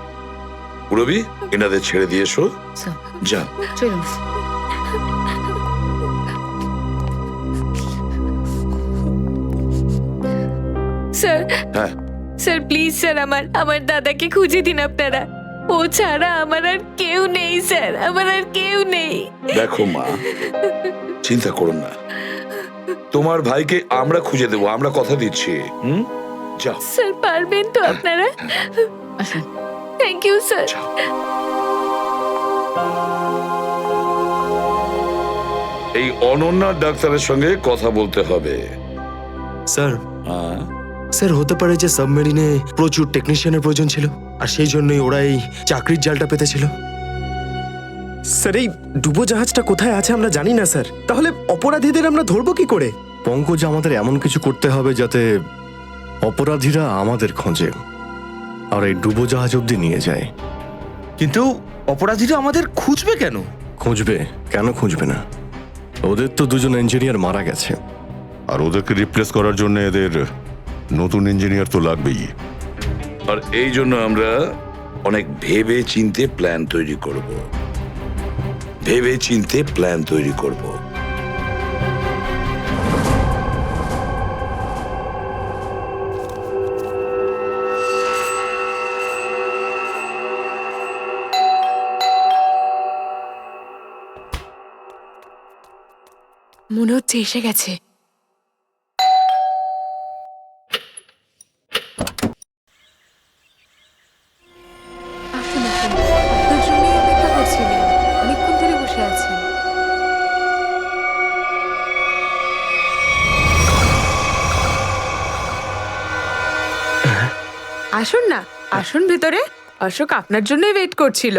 রবি, এনাদের ছেড়ে দিয়ে এসো। যান। চলুন। স্যার, হ্যাঁ স্যার প্লিজ স্যার, আমার দাদাকে খুঁজে দিন আপনারা। ও ছাড়া আমার আর কেউ নেই স্যার, আমার আর কেউ নেই। দেখো মা, চিন্তা করুন না, তোমার ভাইকে আমরা খুঁজে দেবো, আমরা কথা দিচ্ছি। যাও স্যার, পারবেন তো আপনারা? আসুন। Thank you sir. এই অনন্যা ডাক্তারের সঙ্গে কথা বলতে হবে। স্যার, স্যার হতে পারে যে সাবমেরিনে প্রচুর টেকনিশিয়ানের প্রয়োজন ছিল, আর সেই জন্যই ওরা এই চাকরির জালটা পেতেছিল। স্যার, এই ডুবো জাহাজটা কোথায় আছে আমরা জানি না স্যার, তাহলে অপরাধীদের আমরা ধরবো কি করে? পঙ্কজ, আমাদের এমন কিছু করতে হবে যাতে অপরাধীরা আমাদের খোঁজে আর এই ডুবোজাহাজ অব্দি নিয়ে যায়। কিন্তু অপরাধীরা আমাদের খুঁজবে কেন? খুঁজবে কেন? খুঁজবে না? ওদের তো 2জন ইঞ্জিনিয়ার মারা গেছে, আর ওদেরকে রিপ্লেস করার জন্য এদের নতুন ইঞ্জিনিয়ার তো লাগবেই। আর এই জন্য আমরা অনেক ভেবে চিন্তে প্ল্যান তৈরি করব। ভেবে চিন্তে প্ল্যান তৈরি করব। মনে হচ্ছে এসে গেছে। আসুন, আসুন, আপনার জন্যই অপেক্ষা করছিলাম, অনেকক্ষণ ধরে বসে আছেন। আসুন না, আসুন ভেতরে। অশোক আপনার জন্যই ওয়েট করছিল।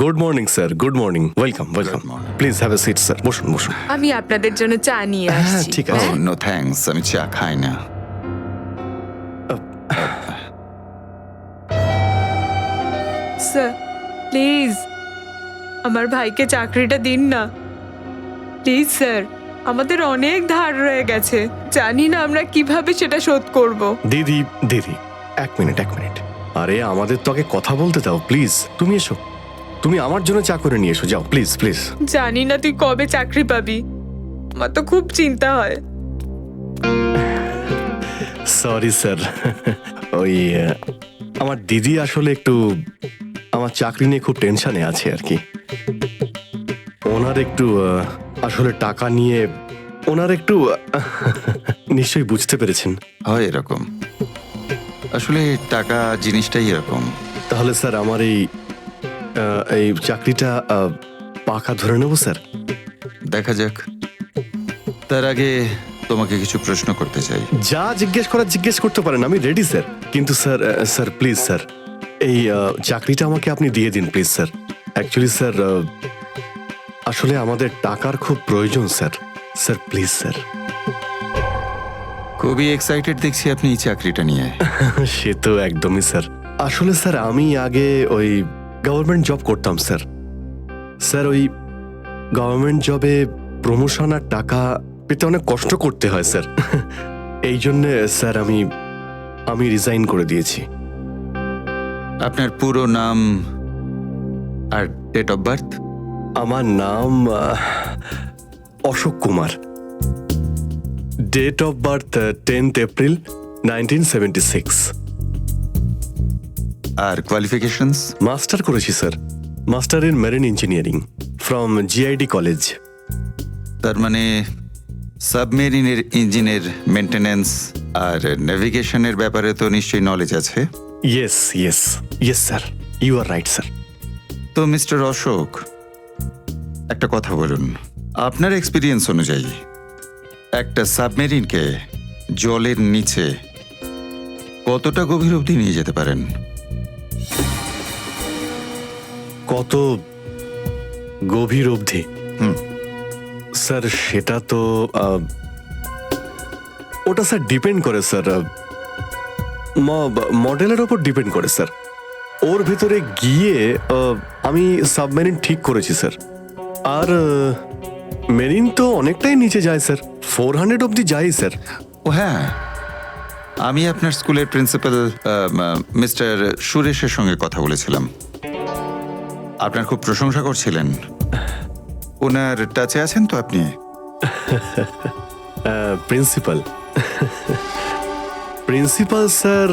Good morning sir, good morning. Welcome welcome, please have a seat sir. বসুন বসুন। আমি আপনাদের জন্য চা নিয়ে আসছি। ঠিক আছে। নো থ্যাঙ্কস, আমি চা খাই না। স্যার প্লিজ আমার ভাইকে চাকরিটা দিন না, প্লিজ স্যার। আমাদের অনেক ধার রয়ে গেছে, জানি না আমরা কিভাবে সেটা শোধ করব। দিদি দিদি, এক মিনিট। আরে আমাদের তো আগে কথা বলতে দাও প্লিজ। তুমি এসো, তুমি আমার জন্য চা করে নিয়ে এসো, যাও প্লিজ প্লিজ। জানি না তুই কবে চাকরি পাবি, আমার তো খুব চিন্তা হয়। সরি স্যার, ওই আমার দিদি আসলে একটু আমার চাকরি নিয়ে খুব টেনশনে আছে আর কি। ওনার একটু আসলে টাকা নিয়ে ওনার একটু নিশ্চয়ই বুঝতে পেরেছেন। হয় এরকম, আসলে টাকা জিনিসটাই এরকম। তাহলে স্যার আমার এই চাকরিটা পাকা ধরে নেব স্যার? দেখা যাক, তার আগে তোমাকে কিছু প্রশ্ন করতে চাই। যা জিজ্ঞেস করতে পারেন, আমি রেডি স্যার। কিন্তু স্যার প্লিজ স্যার, এই চাকরিটা আমাকে আপনি দিয়ে দিন প্লিজ স্যার। অ্যাকচুয়ালি স্যার, আসলে আমাদের টাকার খুব প্রয়োজন স্যার। Sir please sir. খুবই এক্সাইটেড দেখছি আপনি এই চাকরিটা নিয়ে। সে তো একদমই স্যার। আসলে স্যার আমি আগে ওই গভর্নমেন্ট জব করতাম স্যার। স্যার ওই গভর্নমেন্ট জবে প্রমোশন আর টাকা পেতে অনেক কষ্ট করতে হয় স্যার। এই জন্যে স্যার আমি রিজাইন করে দিয়েছি। আপনার পুরো নাম আর ডেট অফ বার্থ? আমার নাম Ashok Kumar. Date of birth 10th April 1976। আর কোয়ালিফিকেশনস? মাস্টার করেছি sir, master in marine engineering from GID college. তার মানে সাবমেরিনের ইঞ্জিনের মেনটেন্যান্স আর নেভিগেশনের ব্যাপারে তো নিশ্চয়ই নলেজ আছে। Yes yes yes sir, you are right sir. তো মিস্টার অশোক, একটা কথা বলুন, আপনার এক্সপিরিয়েন্স অনুযায়ী একটা সাবমেরিনকে জলের নিচে কতটা গভীর অবধি নিয়ে যেতে পারেন? কত গভীর অবধি? স্যার সেটা তো ওটা স্যার ডিপেন্ড করে স্যার, মডেলের ওপর ডিপেন্ড করে স্যার। ওর ভেতরে গিয়ে আমি সাবমেরিন ঠিক করেছি স্যার। আর মেরিন তো অনেকটাই নিচে যায় স্যার, 400 অবধি যাই স্যার। ও হ্যাঁ, আমি আপনার স্কুলের প্রিন্সিপাল মিস্টার সুরেশের সঙ্গে কথা বলেছিলাম, আপনার খুব প্রশংসা করছিলেন। ওনার টাচে আছেন তো আপনি? প্রিন্সিপাল প্রিন্সিপাল স্যার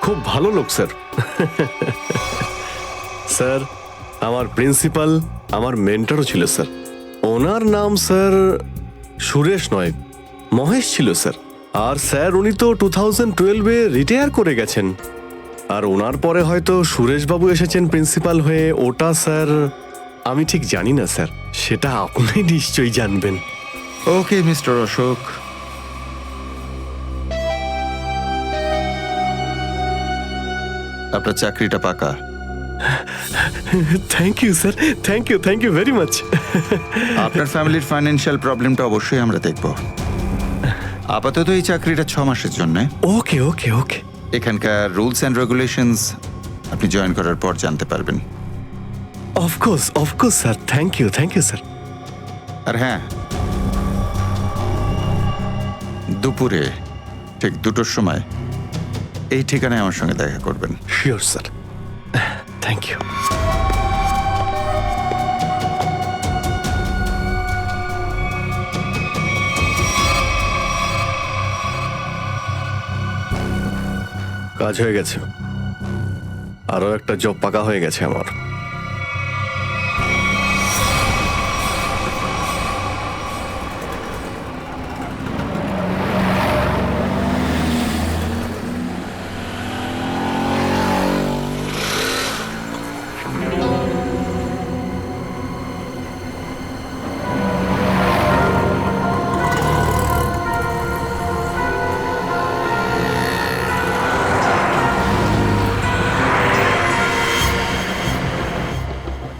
খুব ভালো লোক স্যার। স্যার আমার প্রিন্সিপাল আমার মেন্টরও ছিল স্যার। ওনার নাম স্যার সুরেশ নয়, মহেশ ছিল স্যার। আর স্যার উনি তো 2012-এ রিটায়ার করে গেছেন। আর ওনার পরে হয়তো সুরেশবাবু এসেছেন প্রিন্সিপাল হয়ে, ওটা স্যার আমি ঠিক জানি না স্যার, সেটা আপনি নিশ্চয়ই জানবেন। ওকে মিস্টার অশোক, আপনার চাকরিটা পাকা। Thank you sir, thank you very much. আপনার ফ্যামিলির ফাইন্যান্সিয়াল প্রবলেমটা অবশ্যই আমরা দেখব। আপাতত এই চাকরিটা 6 মাসের জন্য। ওকে ওকে ওকে। এখানকার রুলস অ্যান্ড রেগুলেশনস আপনি জয়েন করার পর জানতে পারবেন। Of course sir, thank you sir. আর হ্যাঁ, দুপুরে ঠিক 2টোর সময় এই ঠিকানায় আমার সঙ্গে দেখা করবেন। Sure sir, thank you. কাজ হয়ে গেছে, আরো একটা জব পাকা হয়ে গেছে আমার।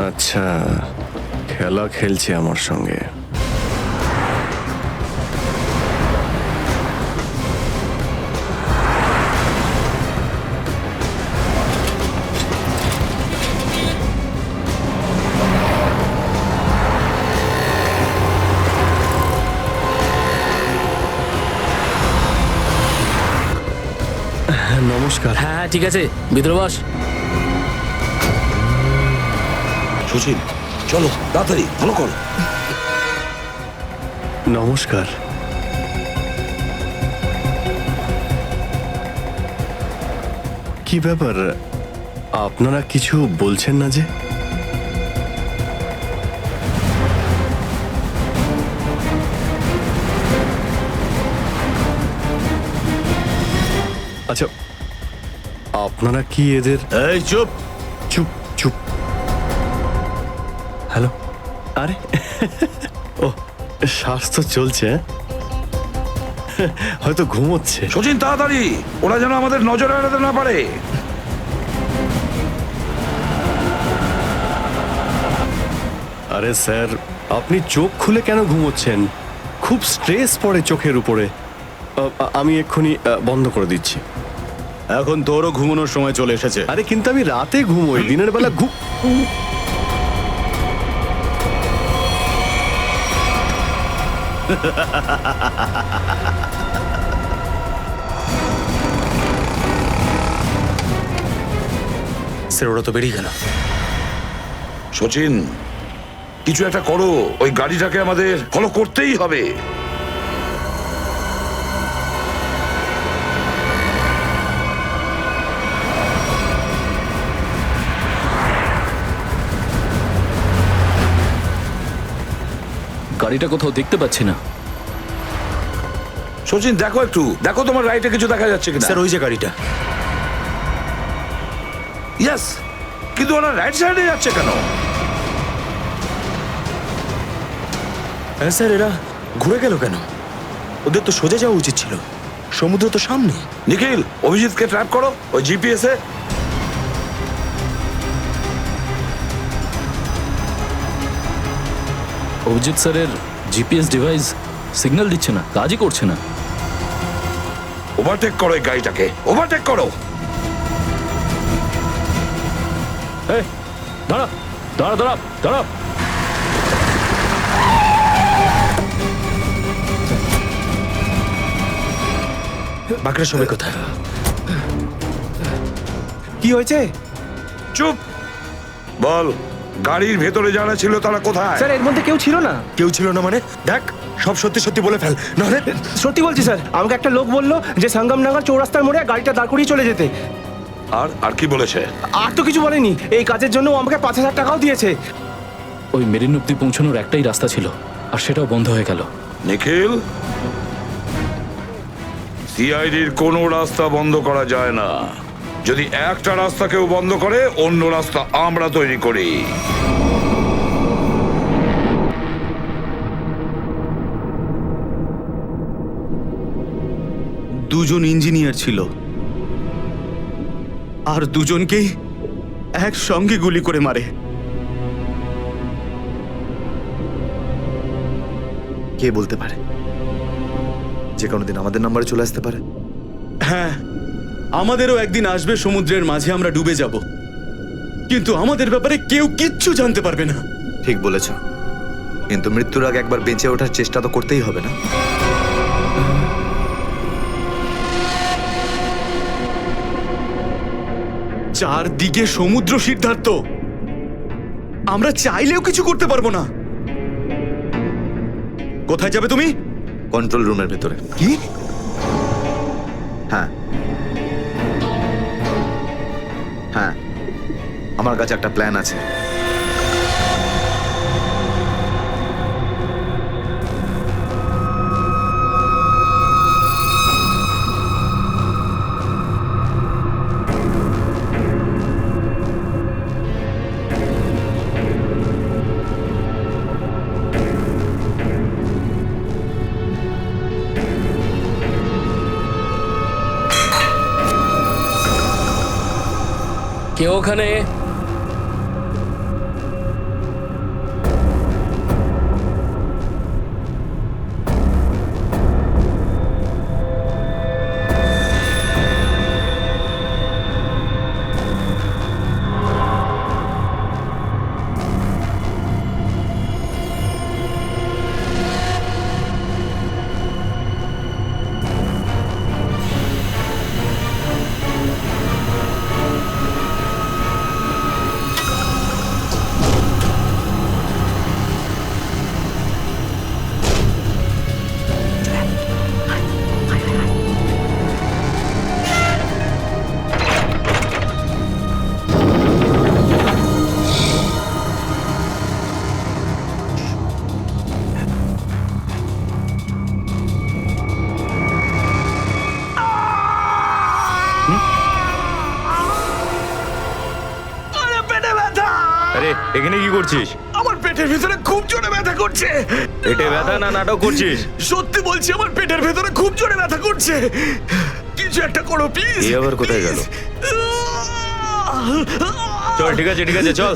আচ্ছা, খেলা খেলছে আমার সঙ্গে। নমস্কার। হ্যাঁ ঠিক আছে, ভিতরে বস। সুশীল চলো তাড়াতাড়ি, ভালো করো। নমস্কার। কি ব্যাপার, আপনারা কিছু বলছেন না যে? আচ্ছা, আপনারা কি এদের... এই চুপ চুপ চুপ। হ্যালো, আরে ও শ্বাস তো চলছে, হয়তো ঘুমোচ্ছে। সচিন তাড়াতাড়ি, ওরা যেন আমাদের নজর এড়াতে না পারে। আরে স্যার, আপনি চোখ খুলে কেন ঘুমোচ্ছেন? খুব স্ট্রেস পড়ে চোখের উপরে। আমি এক্ষুনি বন্ধ করে দিচ্ছি। এখন তোরও ঘুমানোর সময় চলে এসেছে। আরে কিন্তু আমি রাতে ঘুমোই, দিনের বেলা স্যার ওরা তো বেরিয়ে গেল। সচিন, কিছু একটা করো, ওই গাড়িটাকে আমাদের ফলো করতেই হবে। গাড়িটা কোথাও দেখতে পাচ্ছি না। সচিন দেখো একটু, দেখো তোমার রাইটে কিছু দেখা যাচ্ছে কিনা। স্যার ওই যে গাড়িটা। ইয়েস, কিন্তু ওরা রাইট সাইডে যাচ্ছে কেন? হ্যাঁ স্যার, এরা ঘুরে গেল কেন? ওদের তো সোজা যাওয়া উচিত ছিল, সমুদ্র তো সামনে। নিখিল, অভিজিৎকে ট্র্যাপ করো ওই জিপিএস এ। অভিজিৎ স্যারের জিপিএস ডিভাইস সিগন্যাল দিচ্ছে না, কাজই করছে না। ওভারটেক করো এই গাড়িটাকে, ওভারটেক করো। এই দাঁড়া দাঁড়া দাঁড়া দাঁড়া। বাকিরা সবাই কোথায়? কি হয়েছে? চুপ বল, গাড়ির ভেতরে যারা ছিল তারা কোথায়? স্যার এর মধ্যে কেউ ছিল না। কেউ ছিল না মানে? দেখ, সব সত্যি সত্যি বলে ফেল, নাহলে। সত্যি বলছি স্যার, আমাকে একটা লোক বললো যে সঙ্গমনগর চৌরাস্তার মোড়ে গাড়িটা দাঁড় করিয়ে চলে যেতে। আর কি বলেছে? আর তো কিছু বলেনি। এই কাজের জন্য ও আমাকে 5,000 টাকাও দিয়েছে। ওই মেরিন অব্দি পৌঁছানোর একটাই রাস্তা ছিল, আর সেটাও বন্ধ হয়ে গেল। নিখিল, সিআইডির কোনো রাস্তা বন্ধ করা যায় না। যদি একটা রাস্তা কেউ বন্ধ করে, অন্য রাস্তা আমরা তৈরি করি। দুজন ইঞ্জিনিয়ার ছিল, আর দুজনকেই একসঙ্গে গুলি করে মারে। কে বলতে পারে? যে কোনো দিন আমাদের নাম্বারে চলে আসতে পারে। হ্যাঁ, আমাদেরও একদিন আসবে সমুদ্রের মাঝে আমরা ডুবে যাব, কিন্তু আমাদের ব্যাপারে কেউ কিচ্ছু জানতে পারবে না। ঠিক বলেছ, কিন্তু মৃত্যুর আগে একবার বেঁচে ওঠার চেষ্টা তো করতেই হবে না? চারদিকে সমুদ্র, সিদ্ধার্থ, আমরা চাইলেও কিছু করতে পারবো না। কোথায় যাবে তুমি? কন্ট্রোল রুমের ভেতরে। কি? হ্যাঁ হ্যাঁ, আমার কাছে একটা প্ল্যান আছে। কে ওখানে? আরে এখানে কি করছিস? আমার পেটের ভিতরে খুব জোরে ব্যথা করছে। পেটে ব্যথা না নাটক করছিস? সত্যি বলছি, আমার পেটের ভেতরে খুব জোরে ব্যথা করছে। কিছু একটা করো প্লিজ। এই আবার কোথায় গেল? চল, ঠিক আছে ঠিক আছে, চল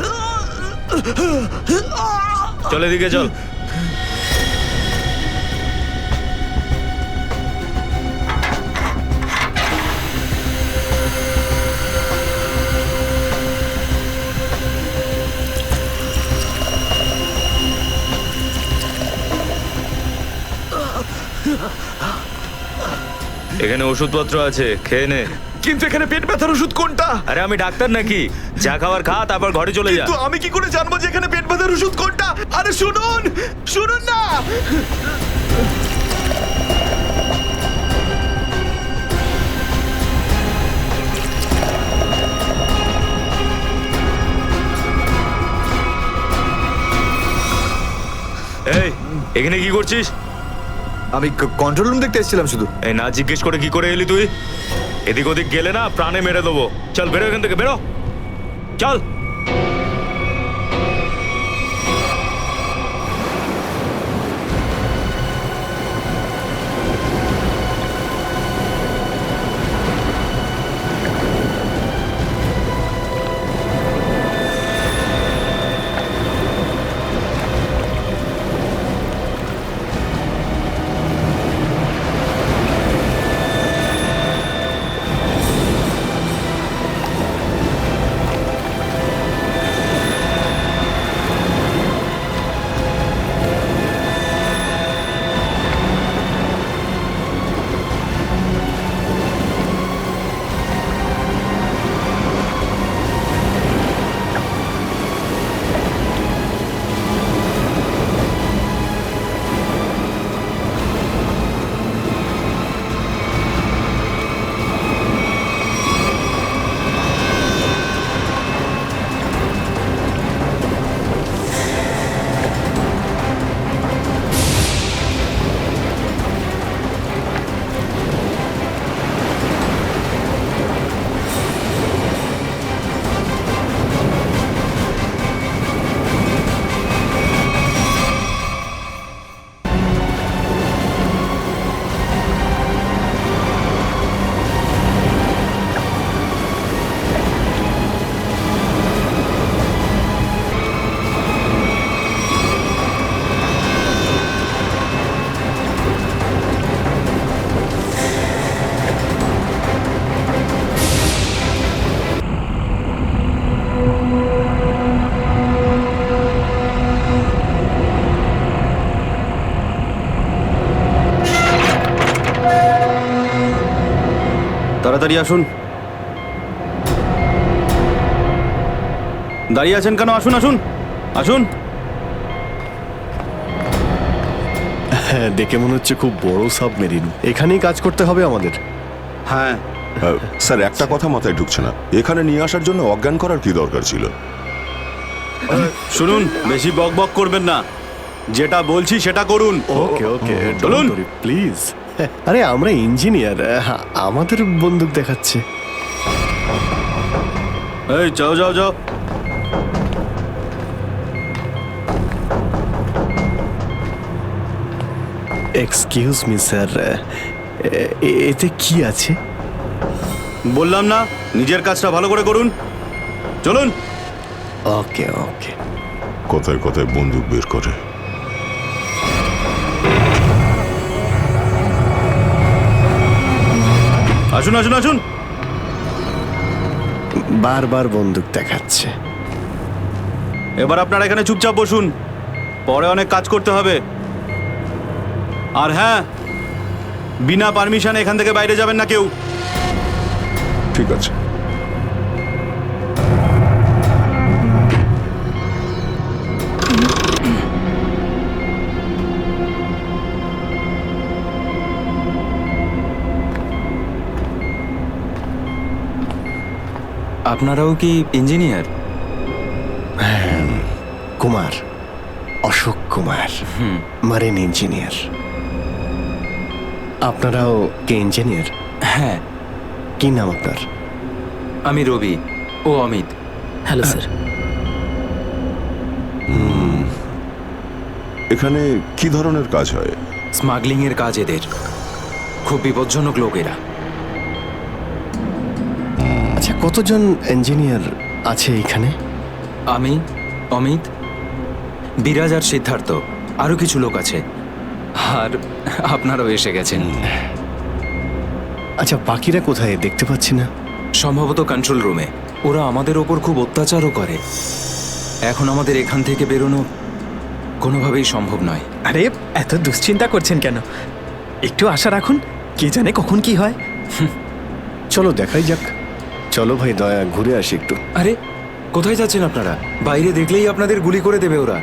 চল, এদিকে চল। এখানে ওষুধপত্র আছে, খেয়ে নে। কিন্তু এখানে পেট ব্যথার ওষুধ কোনটা? আরে আমি ডাক্তার নাকি? যা খাবার খা, তারপর ঘরে চলে যা। কিন্তু আমি কি করে জানবো যে এখানে পেট ব্যথার ওষুধ কোনটা? আরে শুনুন, শুনুন না। এই, এখানে কি করছিস? আমি কন্ট্রোল রুম দেখতে এসেছিলাম শুধু। এই না জিজ্ঞেস করে কি করে এলি তুই? এদিক ওদিক গেলে না প্রাণে মেরে দেবো। চল বেরো এখান থেকে, বেরো, চল। তাড়াতাড়ি আসুন। দাঁড়িয়ে আছেন কেন? আসুন আসুন আসুন। হ্যাঁ, দেখে মনে হচ্ছে খুব বড় সাবমেরিন। এখানেই কাজ করতে হবে আমাদের। হ্যাঁ স্যার, একটা কথা মাথায় ঢুকছে না, এখানে নিয়ে আসার জন্য অজ্ঞান করার কি দরকার ছিল? শুনুন, বেশি বক বক করবেন না, যেটা বলছি সেটা করুন। ওকে ওকে, চলুন প্লিজ। আরে আমরা ইঞ্জিনিয়ার, আমাদের বন্দুক দেখাচ্ছে। এই যাও যাও যাও। এক্সকিউজ মি স্যার, এতে কি আছে? বললাম না, নিজের কাজটা ভালো করে করুন। চলুন। ওকে ওকে। কথায় কথায় বন্দুক বের করে। আসুন আসুন আসুন। বারবার বন্দুক দেখাচ্ছে। এবার আপনারা এখানে চুপচাপ বসুন, পরে অনেক কাজ করতে হবে। আর হ্যাঁ, বিনা পারমিশনে এখান থেকে বাইরে যাবেন না কেউ। ঠিক আছে। আপনারাও কি engineer? Kumar, Ashok Kumar, marine engineer. আপনারাও কে ইঞ্জিনিয়ার? হ্যাঁ। কি নাম আপনার? আমি রবি, ও অমিত। Hello sir. এখানে কি ধরনের কাজ হয়? স্মাগলিং এর কাজ এদের। খুব বিপজ্জনক লোক এরা। আচ্ছা, কতজন ইঞ্জিনিয়ার আছে এখানে? আমি, অমিত, বিরাজ আর সিদ্ধার্থ, আরো কিছু লোক আছে। আর আপনারাও এসে গেছেন। আচ্ছা, বাকিরা কোথায় দেখতে পাচ্ছি না? সম্ভবত কন্ট্রোল রুমে। ওরা আমাদের ওপর খুব অত্যাচারও করে। এখন আমাদের এখান থেকে বেরোনো কোনোভাবেই সম্ভব নয়। আরে এত দুশ্চিন্তা করছেন কেন? একটু আশা রাখুন, কে জানে কখন কি হয়। চলো দেখাই যাক। চলো ভাই দয়া, ঘুরে আসি একটু। আরে কোথায় যাচ্ছেন আপনারা? বাইরে দেখলেই আপনাদের গুলি করে দেবে ওরা।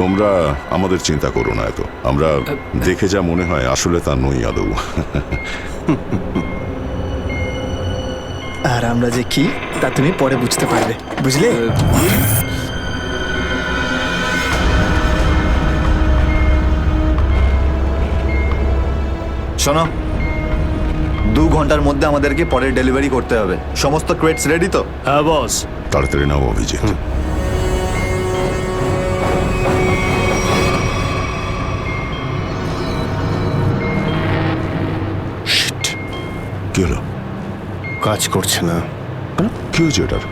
তোমরা আমাদের চিন্তা করো না এত। আমরা দেখে যা মনে হয় আসলে তা নই আদৌ। আর আমরা যে কি তা তুমি পরে বুঝতে পারবে, বুঝলে? শোনো, 2 ঘন্টার মধ্যে আমাদেরকে পরের ডেলিভারি করতে হবে। সমস্ত ক্রেটস রেডি তো? হ্যাঁ বস। তাড়াতাড়ি নাও অভিজিৎ। কি হলো? কাজ করছে না। কি হয়েছে এটার?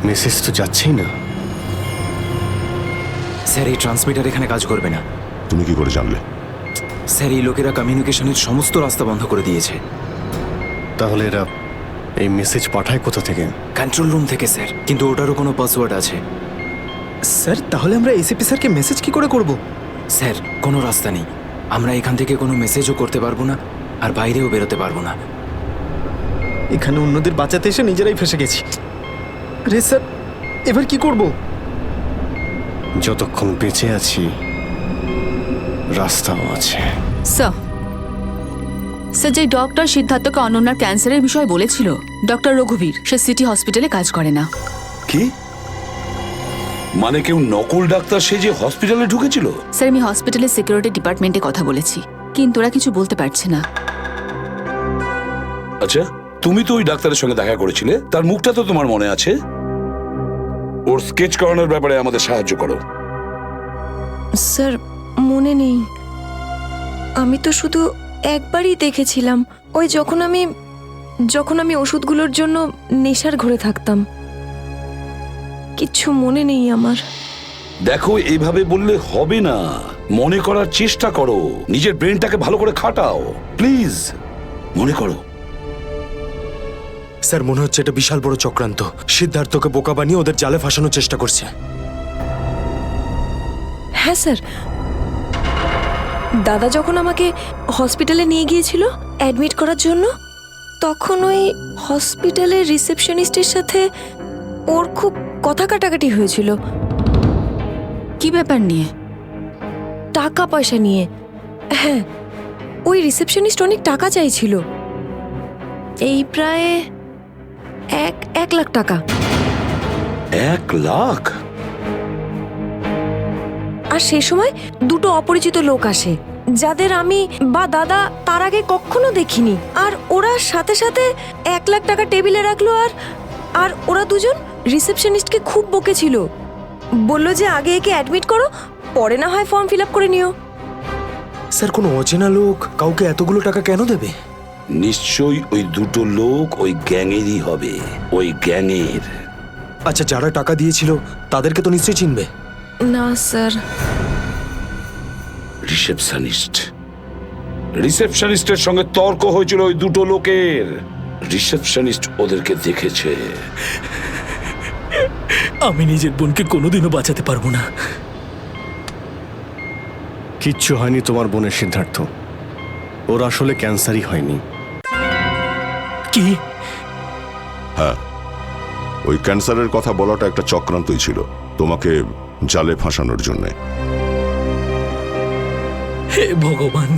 মেসেজ তো যাচ্ছেই না। স্যার, এই ট্রান্সমিটার এখানে কাজ করবে না। তুমি কি করে জানলে? স্যার, এই লোকেরা কমিউনিকেশনের সমস্ত রাস্তা বন্ধ করে দিয়েছে। তাহলে এরা এই মেসেজ পাঠায় কোথা থেকে? কন্ট্রোল রুম থেকে স্যার, কিন্তু ওটারও কোনো পাসওয়ার্ড আছে। স্যার, তাহলে আমরা এসিপি স্যারকে মেসেজ কি করে করব? স্যার, কোনো রাস্তা নেই। আমরা এখান থেকে কোনো মেসেজও করতে পারবো না, আর বাইরেও বেরোতে পারবো না। এখানে অন্যদের বাঁচাতে এসে নিজেরাই ফেসে গেছি। রে স্যার, এবার কি করব? যতক্ষণ বেঁচে আছি রাস্তাও আছে। স্যার, যে ডক্টর সিদ্ধার্থকে অনন্যার ক্যান্সারের বিষয় বলেছিল, ডক্টর রঘুবীর, সে সিটি হসপিটালে কাজ করে না। কি মানে? কেউ নকল ডাক্তার সেজে হসপিটালে ঢুকেছিল? স্যার, আমি হসপিটালের সিকিউরিটি ডিপার্টমেন্টে কথা বলেছি, কিন্তু ওরা কিছু বলতে পারছে না। আচ্ছা, তুমি তো ওই ডাক্তারের সঙ্গে দেখা করেছিলে, তার মুখটা তো তোমার মনে আছে। ওর স্কেচ করানোর ব্যাপারে আমাদের সাহায্য করো। স্যার, মনে নেই। আমি তো শুধু একবারই দেখেছিলাম, ওই যখন আমি ওষুধগুলোর জন্য নেশার ঘরে থাকতাম। কিচ্ছু মনে নেই আমার। দেখো, এইভাবে বললে হবে না। মনে করার চেষ্টা করো, নিজের ব্রেনটাকে ভালো করে খাটাও প্লিজ। মনে করো। স্যার, মনে হচ্ছে এটা বিশাল বড় চক্রান্ত। সিদ্ধার্থকে বোকা বানিয়ে ওদের জালে ফাঁসানোর চেষ্টা করছে। হ্যাঁ স্যার, দাদা যখন আমাকে হসপিটালে নিয়ে গিয়েছিল অ্যাডমিট করার জন্য, তখন ওই হসপিটালের রিসেপশনিস্টের সাথে ওর খুব কথা কাটাকাটি হয়েছিল। কি ব্যাপার নিয়ে? টাকা পয়সা নিয়ে। হ্যাঁ, ওই রিসেপশনিস্ট অনেক টাকা চাইছিল, এই প্রায় 1 লাখ টাকা। 1 লাখ? আর সে সময় 2 অপরিচিত লোক আসে, যাদের আমি বা দাদা তার আগে কখনো দেখিনি। আর ওরা সাথে সাথে 1 লাখ টাকা টেবিলে রাখলো। আর ওরা দুজন রিসেপশনিস্টকে খুব বকেছিল, বলল যে আগে একে অ্যাডমিট করো, পরে না হয় ফর্ম ফিল আপ করে নিও। স্যার, কোনো অচেনা লোক কাউকে এতগুলো টাকা কেন দেবে? নিশ্চয়ই ওই 2 লোক ওই গ্যাংয়েরই হবে, ওই গ্যাংয়ের। আচ্ছা, যারা টাকা দিয়েছিল তাদেরকে তো নিশ্চয়ই চিনবে। না স্যার। রিসেপশনিস্টের সঙ্গে তর্ক হয়েছিল ওই 2 লোকের। রিসেপশনিস্ট ওদেরকে দেখেছে। আমি নিজের বোনকে কোনোদিনও বাঁচাতে পারবো না। কিচ্ছু হয়নি তোমার বোনের, সিদ্ধার্থ। ওর আসলে ক্যান্সারই হয়নি। কি? হ্যাঁ, ওই ক্যান্সারের কথা বলাটা একটা চক্রান্তই ছিল, তোমাকে জালে ফাঁসানোর জন্য। হে ভগবান,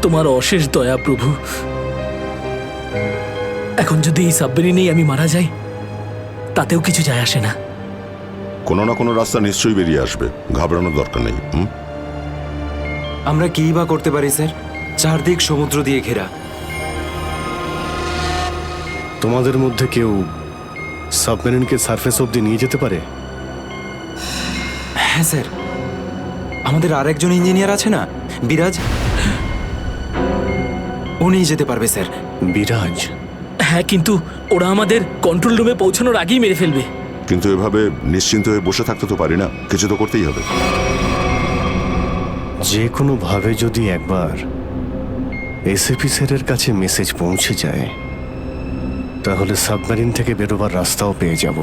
তোমার অশেষ দয়া প্রভু। এখন যদি এই সাবমেরিনেই আমি মারা যাই, তাতেও কিছু যায় আসে না। কোনো না কোনো রাস্তা নিশ্চয়ই বেরিয়ে আসবে, ঘাবড়ানোর দরকার নেই। আমরা কি বা করতে পারি স্যার? চারদিক সমুদ্র দিয়ে ঘেরা। তোমাদের মধ্যে কেউ সাবমেরিনকে সারফেস অবধি নিয়ে যেতে পারে? হ্যাঁ স্যার, আমাদের আরেকজন ইঞ্জিনিয়ার আছে না, বিরাজ, উনি যেতে পারবে স্যার। বিরাজ? হ্যাঁ, কিন্তু ওরা আমাদের কন্ট্রোল রুমে পৌঁছানোর আগেই মেরে ফেলবে। কিন্তু এভাবে নিশ্চিন্ত হয়ে বসে থাকতে তো পারি না, কিছু তো করতেই হবে। যে কোনো ভাবে যদি একবার এসএপি স্যারের কাছে মেসেজ পৌঁছে যায়, তাহলে সাবমেরিন থেকে বেরোবার রাস্তাও পেয়ে যাব।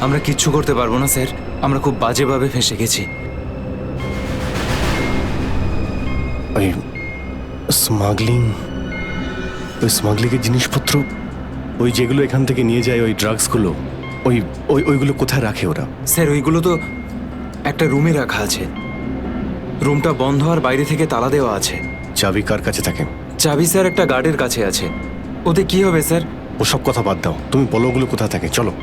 আমরা কিচ্ছু করতে পারবো না স্যার, আমরা খুব বাজেভাবে ফেঁসে গেছি। ওই স্মাগলিং, ওই স্মাগলিংয়ের জিনিসপত্র, ওই যেগুলো এখান থেকে নিয়ে যায়, ওই ড্রাগসগুলো, ওইগুলো কোথায় রাখে ওরা? স্যার ওইগুলো তো একটা রুমে রাখা আছে। রুমটা বন্ধ আর বাইরে থেকে তালা দেওয়া আছে। চাবি কার কাছে থাকে? চাবি স্যার একটা গার্ডের কাছে আছে। ওতে কি হবে স্যার? ওসব কথা বাদ দাও, তুমি বলো ওগুলো কোথায় থাকে, চলো।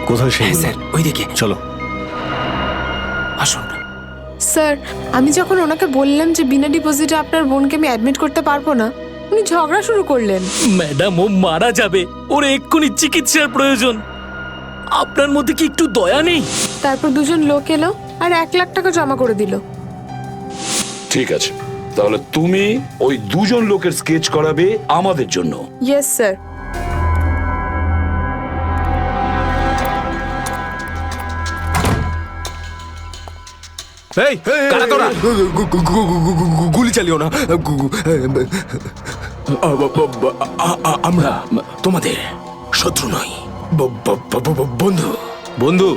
কোথায় সেই? স্যার ওইদিকে চলো। আসুন। স্যার আমি যখন ওনাকে বললাম যে বিনা ডিপোজিটে আপনার বোনকে আমি অ্যাডমিট করতে পারবো না, উনি ঝগড়া শুরু করলেন। ম্যাডাম, ও মারা যাবে, ওর এক্ষুনি চিকিৎসার প্রয়োজন। আপনার মধ্যে কি একটু দয়া নেই? তারপর দুজন লোক এলো আর 1 লাখ টাকা জমা করে দিল। ঠিক আছে, তাহলে তুমি ওই দুজন লোকের স্কেচ করাবে আমাদের জন্য। Yes sir. এই কারা তোরা? গুলি চালিও না। আমরা তোমাদের শত্রু নই, বন্ধু। বন্ধু